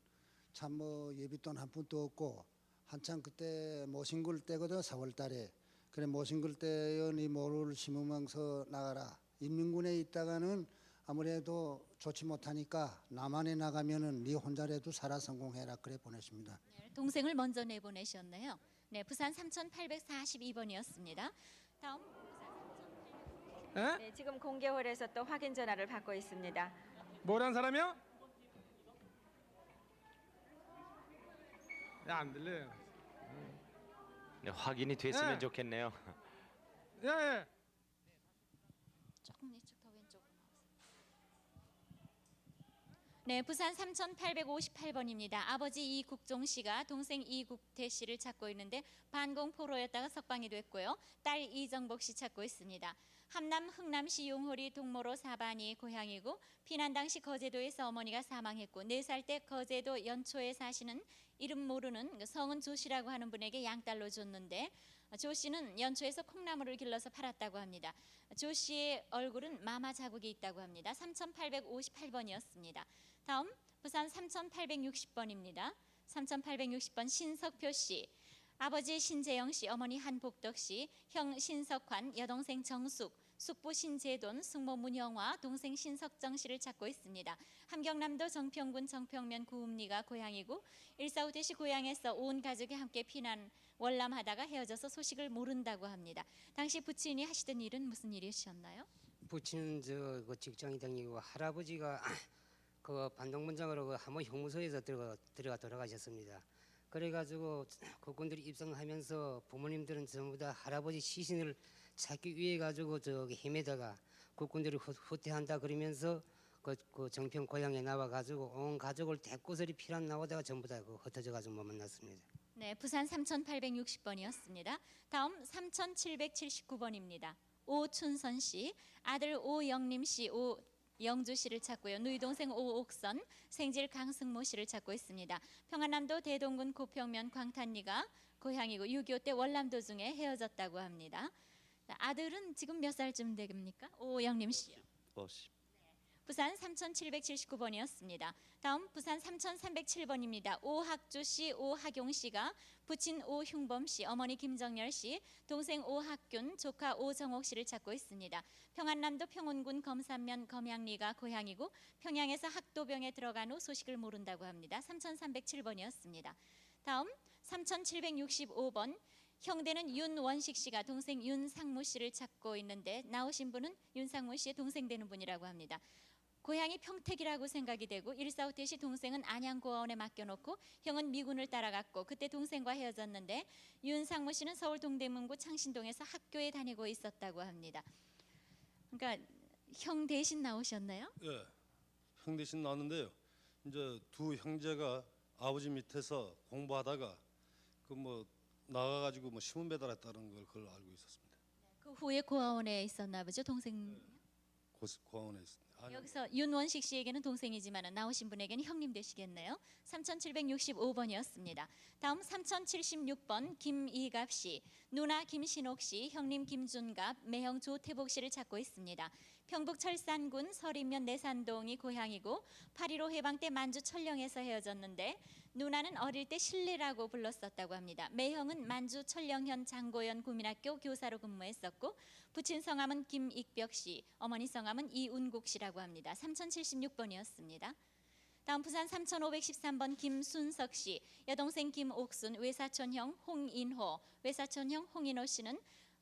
참 예비돈 한 푼도 없고 한참 그때 모싱글 때거든 4월달에. 그래 모싱글 때여 네 모를 심으면서 나가라. 인민군에 있다가는 아무래도 좋지 못하니까 남한에 나가면은 네 혼자라도 살아 성공해라 그래 보냈습니다. 네, 동생을 먼저 내보내셨네요. 네, 부산 3842번이었습니다. 다음 네, 지금 공개홀에서 또 확인 전화를 받고 있습니다. 뭐란 사람이요? 안 들려요. 네, 확인이 됐으면 네. 좋겠네요. 예. 조금 이쪽 더 왼쪽으로 나오세요. 네, 부산 3858번입니다. 아버지 이국종 씨가 동생 이국태 씨를 찾고 있는데 반공포로였다가 석방이 됐고요. 딸 이정복 씨 찾고 있습니다. 함남 흥남시 용호리 동모로 사반이 고향이고 피난 당시 거제도에서 어머니가 사망했고 4살 때 거제도 연초에 사시는 이름 모르는 성은 조 씨라고 하는 분에게 양딸로 줬는데 조 씨는 연초에서 콩나물을 길러서 팔았다고 합니다. 조 씨의 얼굴은 마마 자국이 있다고 합니다. 3858번이었습니다. 다음 부산 3860번입니다. 3860번 신석표 씨. 아버지 신재영 씨, 어머니 한복덕 씨, 형 신석환, 여동생 정숙, 숙부 신재돈, 숙모 문영화, 동생 신석정 씨를 찾고 있습니다. 함경남도 정평군 정평면 구읍리가 고향이고 145대시 고향에서 온 가족이 함께 피난 월남하다가 헤어져서 소식을 모른다고 합니다. 당시 부친이 하시던 일은 무슨 일이셨나요? 부친은 그 직장이 다니고 할아버지가 그 반동문장으로 그 함흥 형무소에서 들어가 돌아가셨습니다. 그래가지고 국군들이 입성하면서 부모님들은 전부 다 할아버지 시신을 찾기 위해 가지고 저기 헤매다가 국군들이 후퇴한다 그러면서 그 정평 고향에 나와 가지고 온 가족을 대꼬소리 피난 나오다가 전부 다 흩어져 가지고 못 만났습니다. 네, 부산 3860번이었습니다. 다음 3779번입니다. 오춘선 씨, 아들 오영림 씨, 오영주 씨를 찾고요. 누이 동생 오옥선, 생질 강승모 씨를 찾고 있습니다. 평안남도 대동군 고평면 광탄리가 고향이고 6.25 때 월남도 중에 헤어졌다고 합니다. 아들은 지금 몇 살쯤 됩니까? 오영림 씨요. 50. 부산 3779번이었습니다. 다음 부산 3307번입니다. 오학주 씨, 오학용 씨가 부친 오흉범 씨, 어머니 김정열 씨, 동생 오학균, 조카 오정옥 씨를 찾고 있습니다. 평안남도 평온군 검산면 검양리가 고향이고 평양에서 학도병에 들어간 후 소식을 모른다고 합니다. 3307번이었습니다. 다음 3765번 형대는 윤원식 씨가 동생 윤상무 씨를 찾고 있는데 나오신 분은 윤상무 씨의 동생 되는 분이라고 합니다. 고향이 평택이라고 생각이 되고 145대시 동생은 안양고아원에 맡겨놓고 형은 미군을 따라갔고 그때 동생과 헤어졌는데 윤상무 씨는 서울 동대문구 창신동에서 학교에 다니고 있었다고 합니다. 그러니까 형 대신 나오셨나요? 예, 형 대신 나왔는데요. 이제 두 형제가 아버지 밑에서 공부하다가 그 뭐 나가가지고 뭐 신문 배달했다는 걸 그걸 알고 있었습니다. 그 후에 고아원에 있었나 보죠, 동생. 고아원에 있습니다. 여기서 윤원식 씨에게는 동생이지만 나오신 분에게는 형님 되시겠네요. 3765번이었습니다. 다음 3076번 김이갑 씨, 누나 김신옥 씨, 형님 김준갑, 매형 조태복 씨를 찾고 있습니다. 평북 철산군 서림면 내산동이 고향이고 8.15 해방 때 만주 천령에서 헤어졌는데 누나는 어릴 때 신례라고 불렀었다고 합니다. 매형은 만주 천령현 장고연 국민학교 교사로 근무했었고 부친 성함은 김익벽 씨, 어머니 성함은 이운국 씨라고 합니다. 3076번이었습니다. 다음 부산 3513번 김순석 씨, 여동생 김옥순, 외사촌형 홍인호, 외사촌형 홍인호 씨는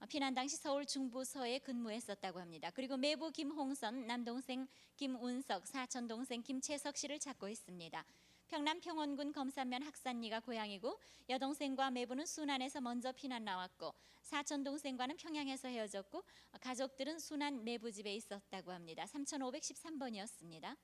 피난 당시 서울 중부서에 근무했었다고 합니다. 그리고 매부 김홍선, 남동생 김운석, 사촌 동생 김채석 씨를 찾고 있습니다. 평남 평원군 검산면 학산리가 고향이고 여동생과 매부는 순안에서 먼저 피난 나왔고 사촌 동생과는 평양에서 헤어졌고 가족들은 순안 매부집에 있었다고 합니다. 3513번이었습니다.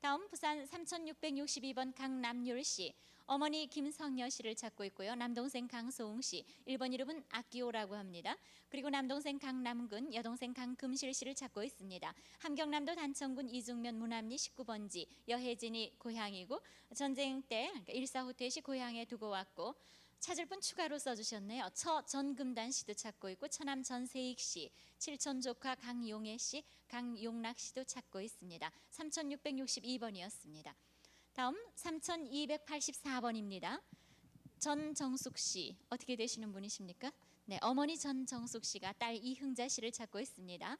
다음 부산 3662번 강남률 씨, 어머니 김성여 씨를 찾고 있고요. 남동생 강소웅 씨, 일본 이름은 아키오라고 합니다. 그리고 남동생 강남근, 여동생 강금실 씨를 찾고 있습니다. 함경남도 단천군 이중면 문암리 19번지 여혜진이 고향이고 전쟁 때 145대시 고향에 두고 왔고 찾을 분 추가로 써주셨네요. 처전금단 씨도 찾고 있고 처남 전세익 씨, 칠촌 조카 강용애 씨, 강용락 씨도 찾고 있습니다. 3662번이었습니다. 다음 3284번입니다. 전정숙 씨 어떻게 되시는 분이십니까? 네, 어머니 전정숙 씨가 딸 이흥자 씨를 찾고 있습니다.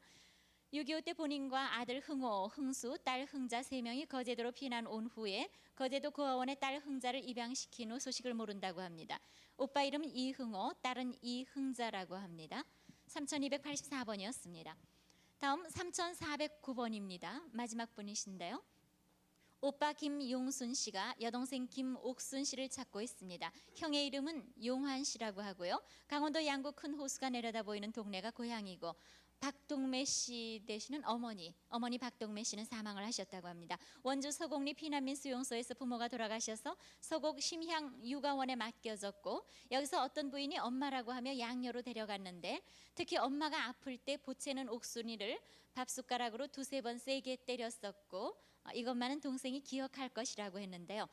6.25 때 본인과 아들 흥호, 흥수, 딸 흥자 3명이 거제도로 피난 온 후에 거제도 고아원에 딸 흥자를 입양시킨 후 소식을 모른다고 합니다. 오빠 이름은 이흥호, 딸은 이흥자라고 합니다. 3284번이었습니다. 다음 3409번입니다. 마지막 분이신데요. 오빠 김용순 씨가 여동생 김옥순 씨를 찾고 있습니다. 형의 이름은 용환 씨라고 하고요. 강원도 양구 큰 호수가 내려다 보이는 동네가 고향이고 박동매 씨 되시는 어머니 박동매 씨는 사망을 하셨다고 합니다. 원주 서곡리 피난민 수용소에서 부모가 돌아가셔서 서곡 심향 육아원에 맡겨졌고 여기서 어떤 부인이 엄마라고 하며 양녀로 데려갔는데 특히 엄마가 아플 때 보채는 옥순이를 밥숟가락으로 2-3번 세게 때렸었고 이것만은 동생이 기억할 것이라고 했는데요.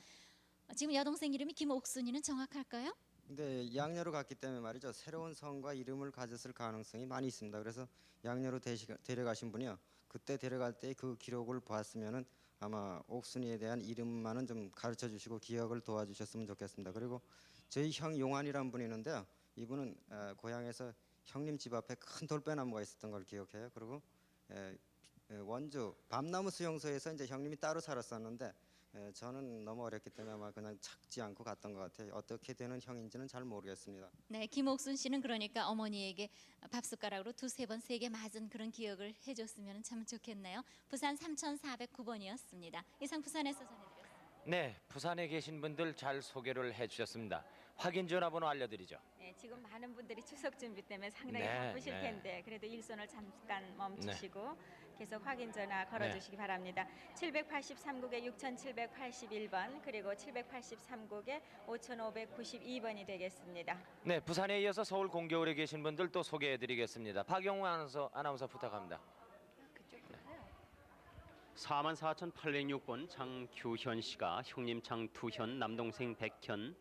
지금 여동생 이름이 김옥순이는 정확할까요? 근데 양녀로 갔기 때문에 말이죠. 새로운 성과 이름을 가졌을 가능성이 많이 있습니다. 그래서 양녀로 데려가신 분이요. 그때 데려갈 때 그 기록을 보았으면은 아마 옥순이에 대한 이름만은 좀 가르쳐 주시고 기억을 도와주셨으면 좋겠습니다. 그리고 저희 형 용환이라는 분이 있는데요. 이분은 고향에서 형님 집 앞에 큰 돌배나무가 있었던 걸 기억해요. 그리고 원주 밤나무 수용소에서 이제 형님이 따로 살았었는데 저는 너무 어렸기 때문에 아마 그냥 찾지 않고 갔던 것 같아요. 어떻게 되는 형인지는 잘 모르겠습니다. 네, 김옥순 씨는 그러니까 어머니에게 밥 숟가락으로 두세 번, 세 개 맞은 그런 기억을 해줬으면 참 좋겠네요. 부산 3409번이었습니다. 이상 부산에서 전해드렸습니다. 네, 부산에 계신 분들 잘 소개를 해주셨습니다. 확인 전화번호 알려드리죠. 네, 지금 많은 분들이 추석 준비 때문에 상당히 네, 바쁘실 네. 텐데 그래도 일손을 잠깐 멈추시고 계속 확인 전화 걸어주시기 바랍니다. 783국에 6781번 그리고 783국에 5592번이 되겠습니다. 네, 부산에 이어서 서울 공교울에 계신 분들 또 소개해드리겠습니다. 박영우 아나운서 부탁합니다. 44,806번 장규현 씨가 형님 장두현, 남동생 백현,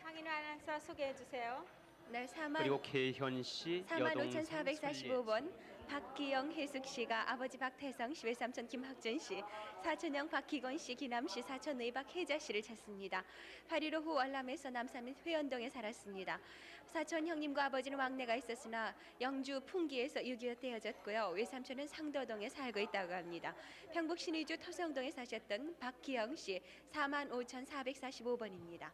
황인우 아나운서 소개해 주세요. 네, 그리고 계현 씨, 여동생 설리. 45,445번 박기영 해숙 씨가 아버지 박태성 씨, 외삼촌 김학준 씨, 사촌형 박기건 씨, 기남 씨, 사촌의 박혜자 씨를 찾습니다. 8.15 후 월남에서 남산면 회원동에 살았습니다. 사촌 형님과 아버지는 왕래가 있었으나 영주 풍기에서 6.25 떼어졌고요. 외삼촌은 상도동에 살고 있다고 합니다. 평북 신의주 토성동에 사셨던 박기영 씨 45,445번입니다.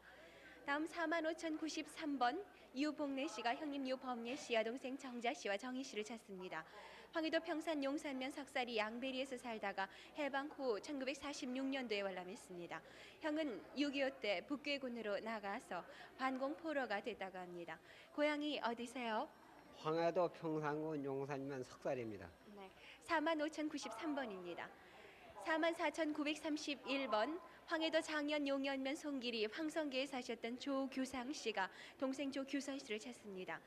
다음 45,093번 유복래 씨가 형님 유범예 씨, 여동생 정자 씨와 정희 씨를 찾습니다. 황해도 평산 용산면 석사리 양배리에서 살다가 해방 후 1946년도에 월남했습니다. 형은 6.25 때 북괴군으로 나가서 반공포로가 됐다고 합니다. 고향이 어디세요? 황해도 평산군 용산면 석살입니다. 네, 45,093번입니다. 44,931번 황해도 장현 용현면 송길이 황성계에 사셨던 조규상 씨가 동생 조규선 씨를 찾습니다.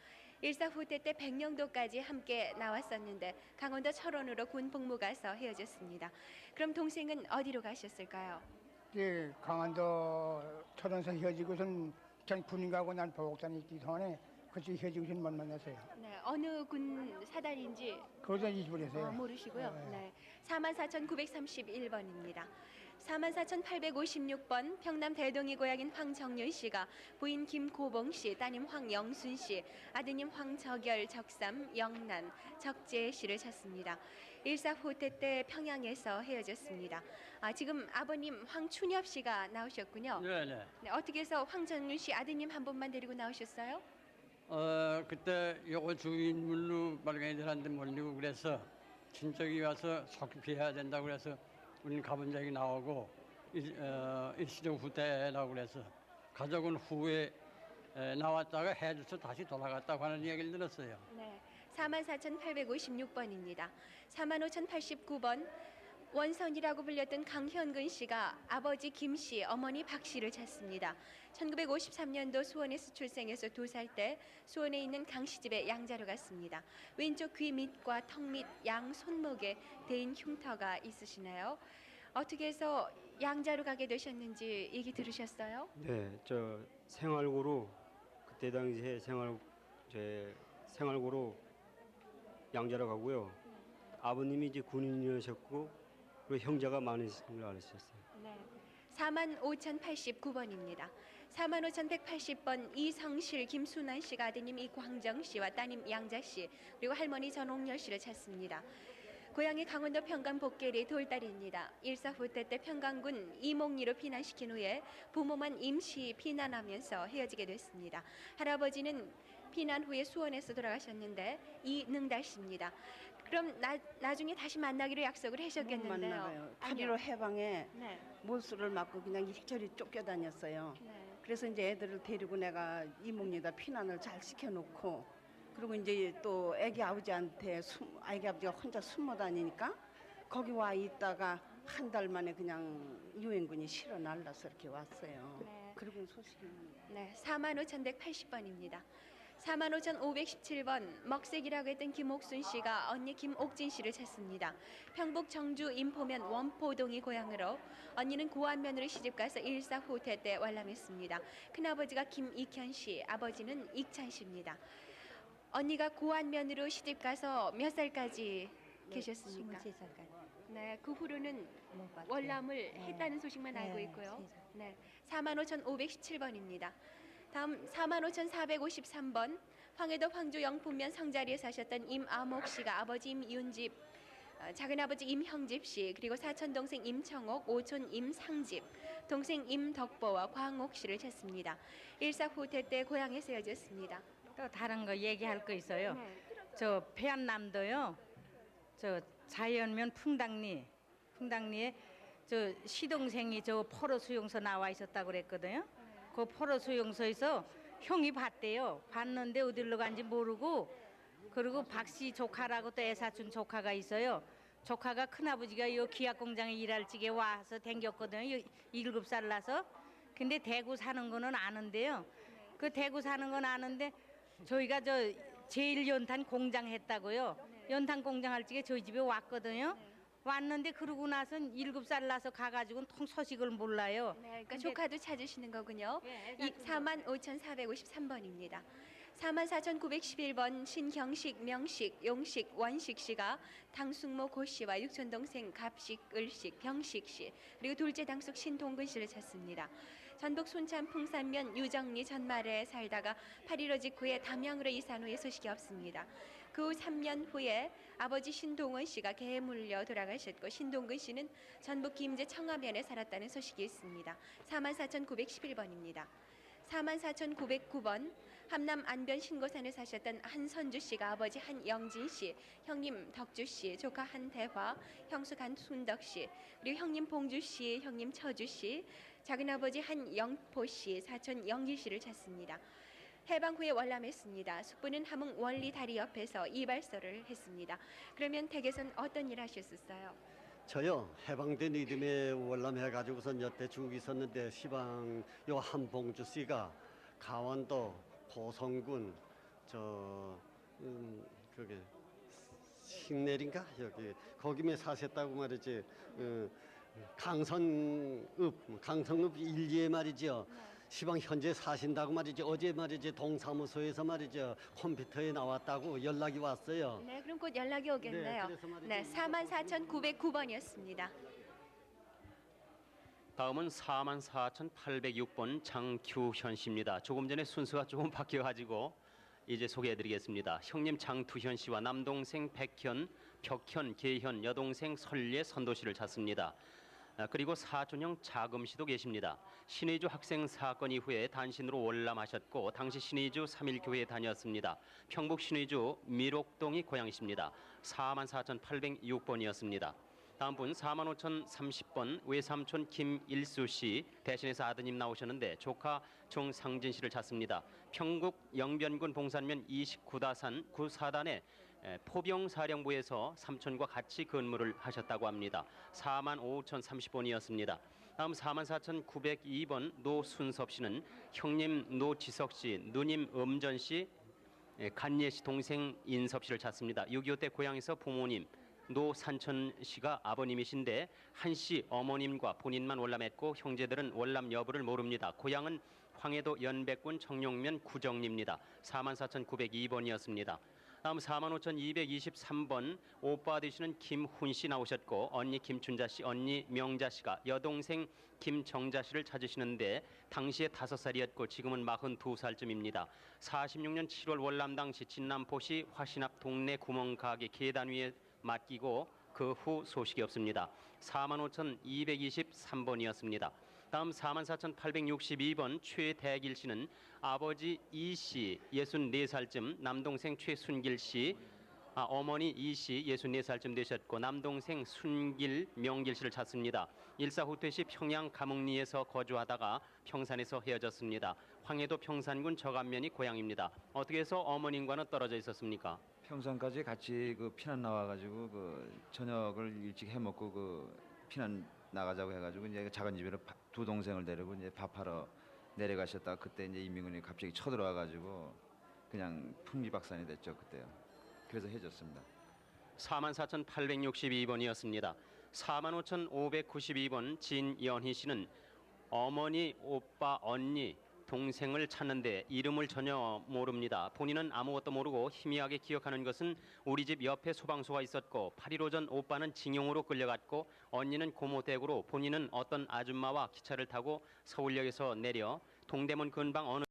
일사후퇴 때 백령도까지 함께 나왔었는데 강원도 철원으로 군 복무 가서 헤어졌습니다. 그럼 동생은 어디로 가셨을까요? 예, 강원도 철원서 헤어지고선 전 군인 가고 난 보복단에 있기 동안에 그쪽 헤어지고선 못 만났어요. 네, 어느 군 사단인지 거기서 이집을 했어요. 모르시고요. 네, 44,931번입니다. 44,856번 평남 대동이 고향인 황정윤 씨가 부인 김고봉 씨, 따님 황영순 씨, 아드님 황적열, 적삼, 영란, 적재 씨를 찾습니다. 일사후퇴 때 평양에서 헤어졌습니다. 지금 아버님 황춘엽 씨가 나오셨군요. 네네. 네, 어떻게 해서 황정윤 씨 아드님 한 분만 데리고 나오셨어요? 그때 요거 주인물로 말갱이들한테 몰리고 그래서 친척이 와서 속피해야 된다고 그래서 우리는 가본 적이 나오고 일시적 후퇴라고 그래서 가족은 후에 나왔다가 해줘서 다시 돌아갔다고 하는 이야기를 들었어요. 네, 44,856번입니다. 45,089번 원선이라고 불렸던 강현근 씨가 아버지 김 씨, 어머니 박 씨를 찾습니다. 1953년도 수원에서 출생해서 2살 때 수원에 있는 강 씨 집에 양자로 갔습니다. 왼쪽 귀 밑과 턱 밑 양 손목에 대인 흉터가 있으시나요? 어떻게 해서 양자로 가게 되셨는지 얘기 들으셨어요? 네, 저 생활고로 그때 당시에 생활고로 양자로 가고요. 아버님이 이제 군인이셨고 그리고 형제가 많으신 걸 알았었어요. 네. 45,089번입니다. 45,180번 이성실, 김순환 씨가 아드님 이광정 씨와 따님 양자 씨 그리고 할머니 전옥열 씨를 찾습니다. 고향이 강원도 평강 복계리 돌다리입니다. 일사후퇴 때 평강군 이목리로 피난시킨 후에 부모만 임시 피난하면서 헤어지게 됐습니다. 할아버지는 피난 후에 수원에서 돌아가셨는데 이능달 씨입니다. 그럼 나중에 다시 만나기로 약속을 하셨겠는데요. 만나요. 8.15 해방에 네. 몰수를 맞고 그냥 이리저리 쫓겨다녔어요. 네. 그래서 이제 애들을 데리고 내가 이목리에다 피난을 잘 시켜놓고 그리고 이제 또 애기 아버지한테 애기 아버지가 혼자 숨어 다니니까 거기 와 있다가 한 달 만에 그냥 유엔군이 실어 날라서 이렇게 왔어요. 네. 그리고 소식이 네, 45,180번입니다. 45,517번 먹색이라고 했던 김옥순 씨가 언니 김옥진 씨를 찾습니다. 평북 정주 인포면 원포동이 고향으로 언니는 고안면으로 시집가서 일사후퇴 때 월남했습니다. 큰아버지가 김익현 씨, 아버지는 익찬 씨입니다. 언니가 고안면으로 시집가서 몇 살까지 계셨습니까? 23살까지. 네, 그 후로는 못 봤죠. 월남을 네. 했다는 소식만 알고 네, 그렇죠. 있고요. 네, 45,517번입니다. 다음 45,453번 황해도 황주 영풍면 성자리에 사셨던 임아목 씨가 아버지 임윤집, 작은아버지 임형집 씨, 그리고 사촌 동생 임청옥, 오촌 임상집, 동생 임덕보와 광옥 씨를 찾습니다. 일사후퇴 때 고향에 세워졌습니다. 또 다른 거 얘기할 거 있어요. 네. 저 패안남도요. 저 자연면 풍당리에 저 시동생이 저 포로 수용소 나와 있었다고 그랬거든요. 그 포로 수용소에서 형이 봤대요. 봤는데 어디로 간지 모르고, 그리고 박씨 조카라고 또 애사촌 조카가 있어요. 조카가 큰아버지가 이 기약 공장에 일할 적에 와서 댕겼거든요. 7살 나서. 근데 대구 사는 거는 아는데요. 그 대구 사는 건 아는데 저희가 저 제일 연탄 공장 했다고요. 연탄 공장 할 적에 저희 집에 왔거든요. 왔는데 그러고 나선 7살 나서 가가지고는 통 소식을 몰라요. 네, 그러니까 조카도 찾으시는 거군요. 네, 45,453번입니다. 44,911번 신경식, 명식, 용식, 원식 씨가 당숙모 고 씨와 육촌 동생 갑식, 을식, 병식 씨, 그리고 둘째 당숙 신동근 씨를 찾습니다. 전북 순천 풍산면 유정리 전말에 살다가 8.15 직후에 담양으로 이산 후에 소식이 없습니다. 그 후 3년 후에 아버지 신동원 씨가 개에 물려 돌아가셨고, 신동근 씨는 전북 김제 청화면에 살았다는 소식이 있습니다. 44,911번입니다. 44,909번 함남 안변 신고산에 사셨던 한선주 씨가 아버지 한영진 씨, 형님 덕주 씨, 조카 한대화, 형수 한순덕 씨, 그리고 형님 봉주 씨, 형님 처주 씨, 작은아버지 한영포 씨, 사촌 영길 씨를 찾습니다. 해방 후에 월남했습니다. 숙부는 함흥 원리 다리 옆에서 이발소를 했습니다. 그러면 댁에선 어떤 일 하셨었어요? 저요, 해방된 이듬해 월남해가지고선 여태 중국 있었는데 시방 요 한봉주 씨가 강원도 고성군 그게 식내린가 여기 거기에 사셨다고 말이지. 강성읍 일리에 말이죠. 시방 현재 사신다고 말이죠. 어제 말이죠. 동사무소에서 말이죠. 컴퓨터에 나왔다고 연락이 왔어요. 네, 그럼 곧 연락이 오겠네요. 네, 44,909번이었습니다. 다음은 44,806번 장규현 씨입니다. 조금 전에 순서가 조금 바뀌어가지고 이제 소개해드리겠습니다. 형님 장투현 씨와 남동생 백현, 벽현, 계현, 여동생 설례, 선도 씨를 찾습니다. 그리고 사촌형 자금 씨도 계십니다. 신의주 학생 사건 이후에 단신으로 월남하셨고 당시 신의주 3.1교회에 다녔습니다. 평북 신의주 미록동이 고향이십니다. 44,806번이었습니다. 다음 분 45,030번 외삼촌 김일수 씨, 대신해서 아드님 나오셨는데 조카 정상진 씨를 찾습니다. 평국 영변군 봉산면 29다산 9사단에 포병사령부에서 삼촌과 같이 근무를 하셨다고 합니다. 45,030번이었습니다. 다음 44,902번 노순섭 씨는 형님 노지석 씨, 누님 음전 씨, 간예 씨 동생 인섭 씨를 찾습니다. 6.25 때 고향에서 부모님 노산천 씨가 아버님이신데 한 씨 어머님과 본인만 월남했고 형제들은 월남 여부를 모릅니다. 고향은 황해도 연백군 청룡면 구정리입니다. 44,902번이었습니다. 다음 45,223번 오빠 되시는 김훈 씨 나오셨고 언니 김춘자 씨, 언니 명자 씨가 여동생 김정자 씨를 찾으시는데 당시에 5살이었고 지금은 42살쯤입니다. 46년 7월 월남 당시 진남포시 화신 앞 동네 구멍가게 계단 위에 맡기고 그 후 소식이 없습니다. 45,223번이었습니다. 다음 44,862번 최대길 씨는 아버지 이 씨 64살쯤, 남동생 최순길 씨, 어머니 이 씨 64살쯤 되셨고 남동생 순길, 명길 씨를 찾습니다. 일사후퇴 시 평양 감흥리에서 거주하다가 평산에서 헤어졌습니다. 황해도 평산군 저간면이 고향입니다. 어떻게 해서 어머님과는 떨어져 있었습니까? 평산까지 같이 그 피난 나와가지고 그 저녁을 일찍 해먹고 그 피난 나가자고 해가지고 이제 작은 집으로 두 동생을 데리고 이제 밥하러 내려가셨다. 그때 이제 이민군이 갑자기 쳐들어와가지고 그냥 풍비박산이 됐죠 그때요. 그래서 헤어졌습니다. 44,862번이었습니다. 45,592번 진연희 씨는 어머니, 오빠, 언니 동생을 찾는데 이름을 전혀 모릅니다. 본인은 아무것도 모르고 희미하게 기억하는 것은 우리 집 옆에 소방서가 있었고 8.15 전 오빠는 징용으로 끌려갔고 언니는 고모댁으로 본인은 어떤 아줌마와 기차를 타고 서울역에서 내려 동대문 근방 어느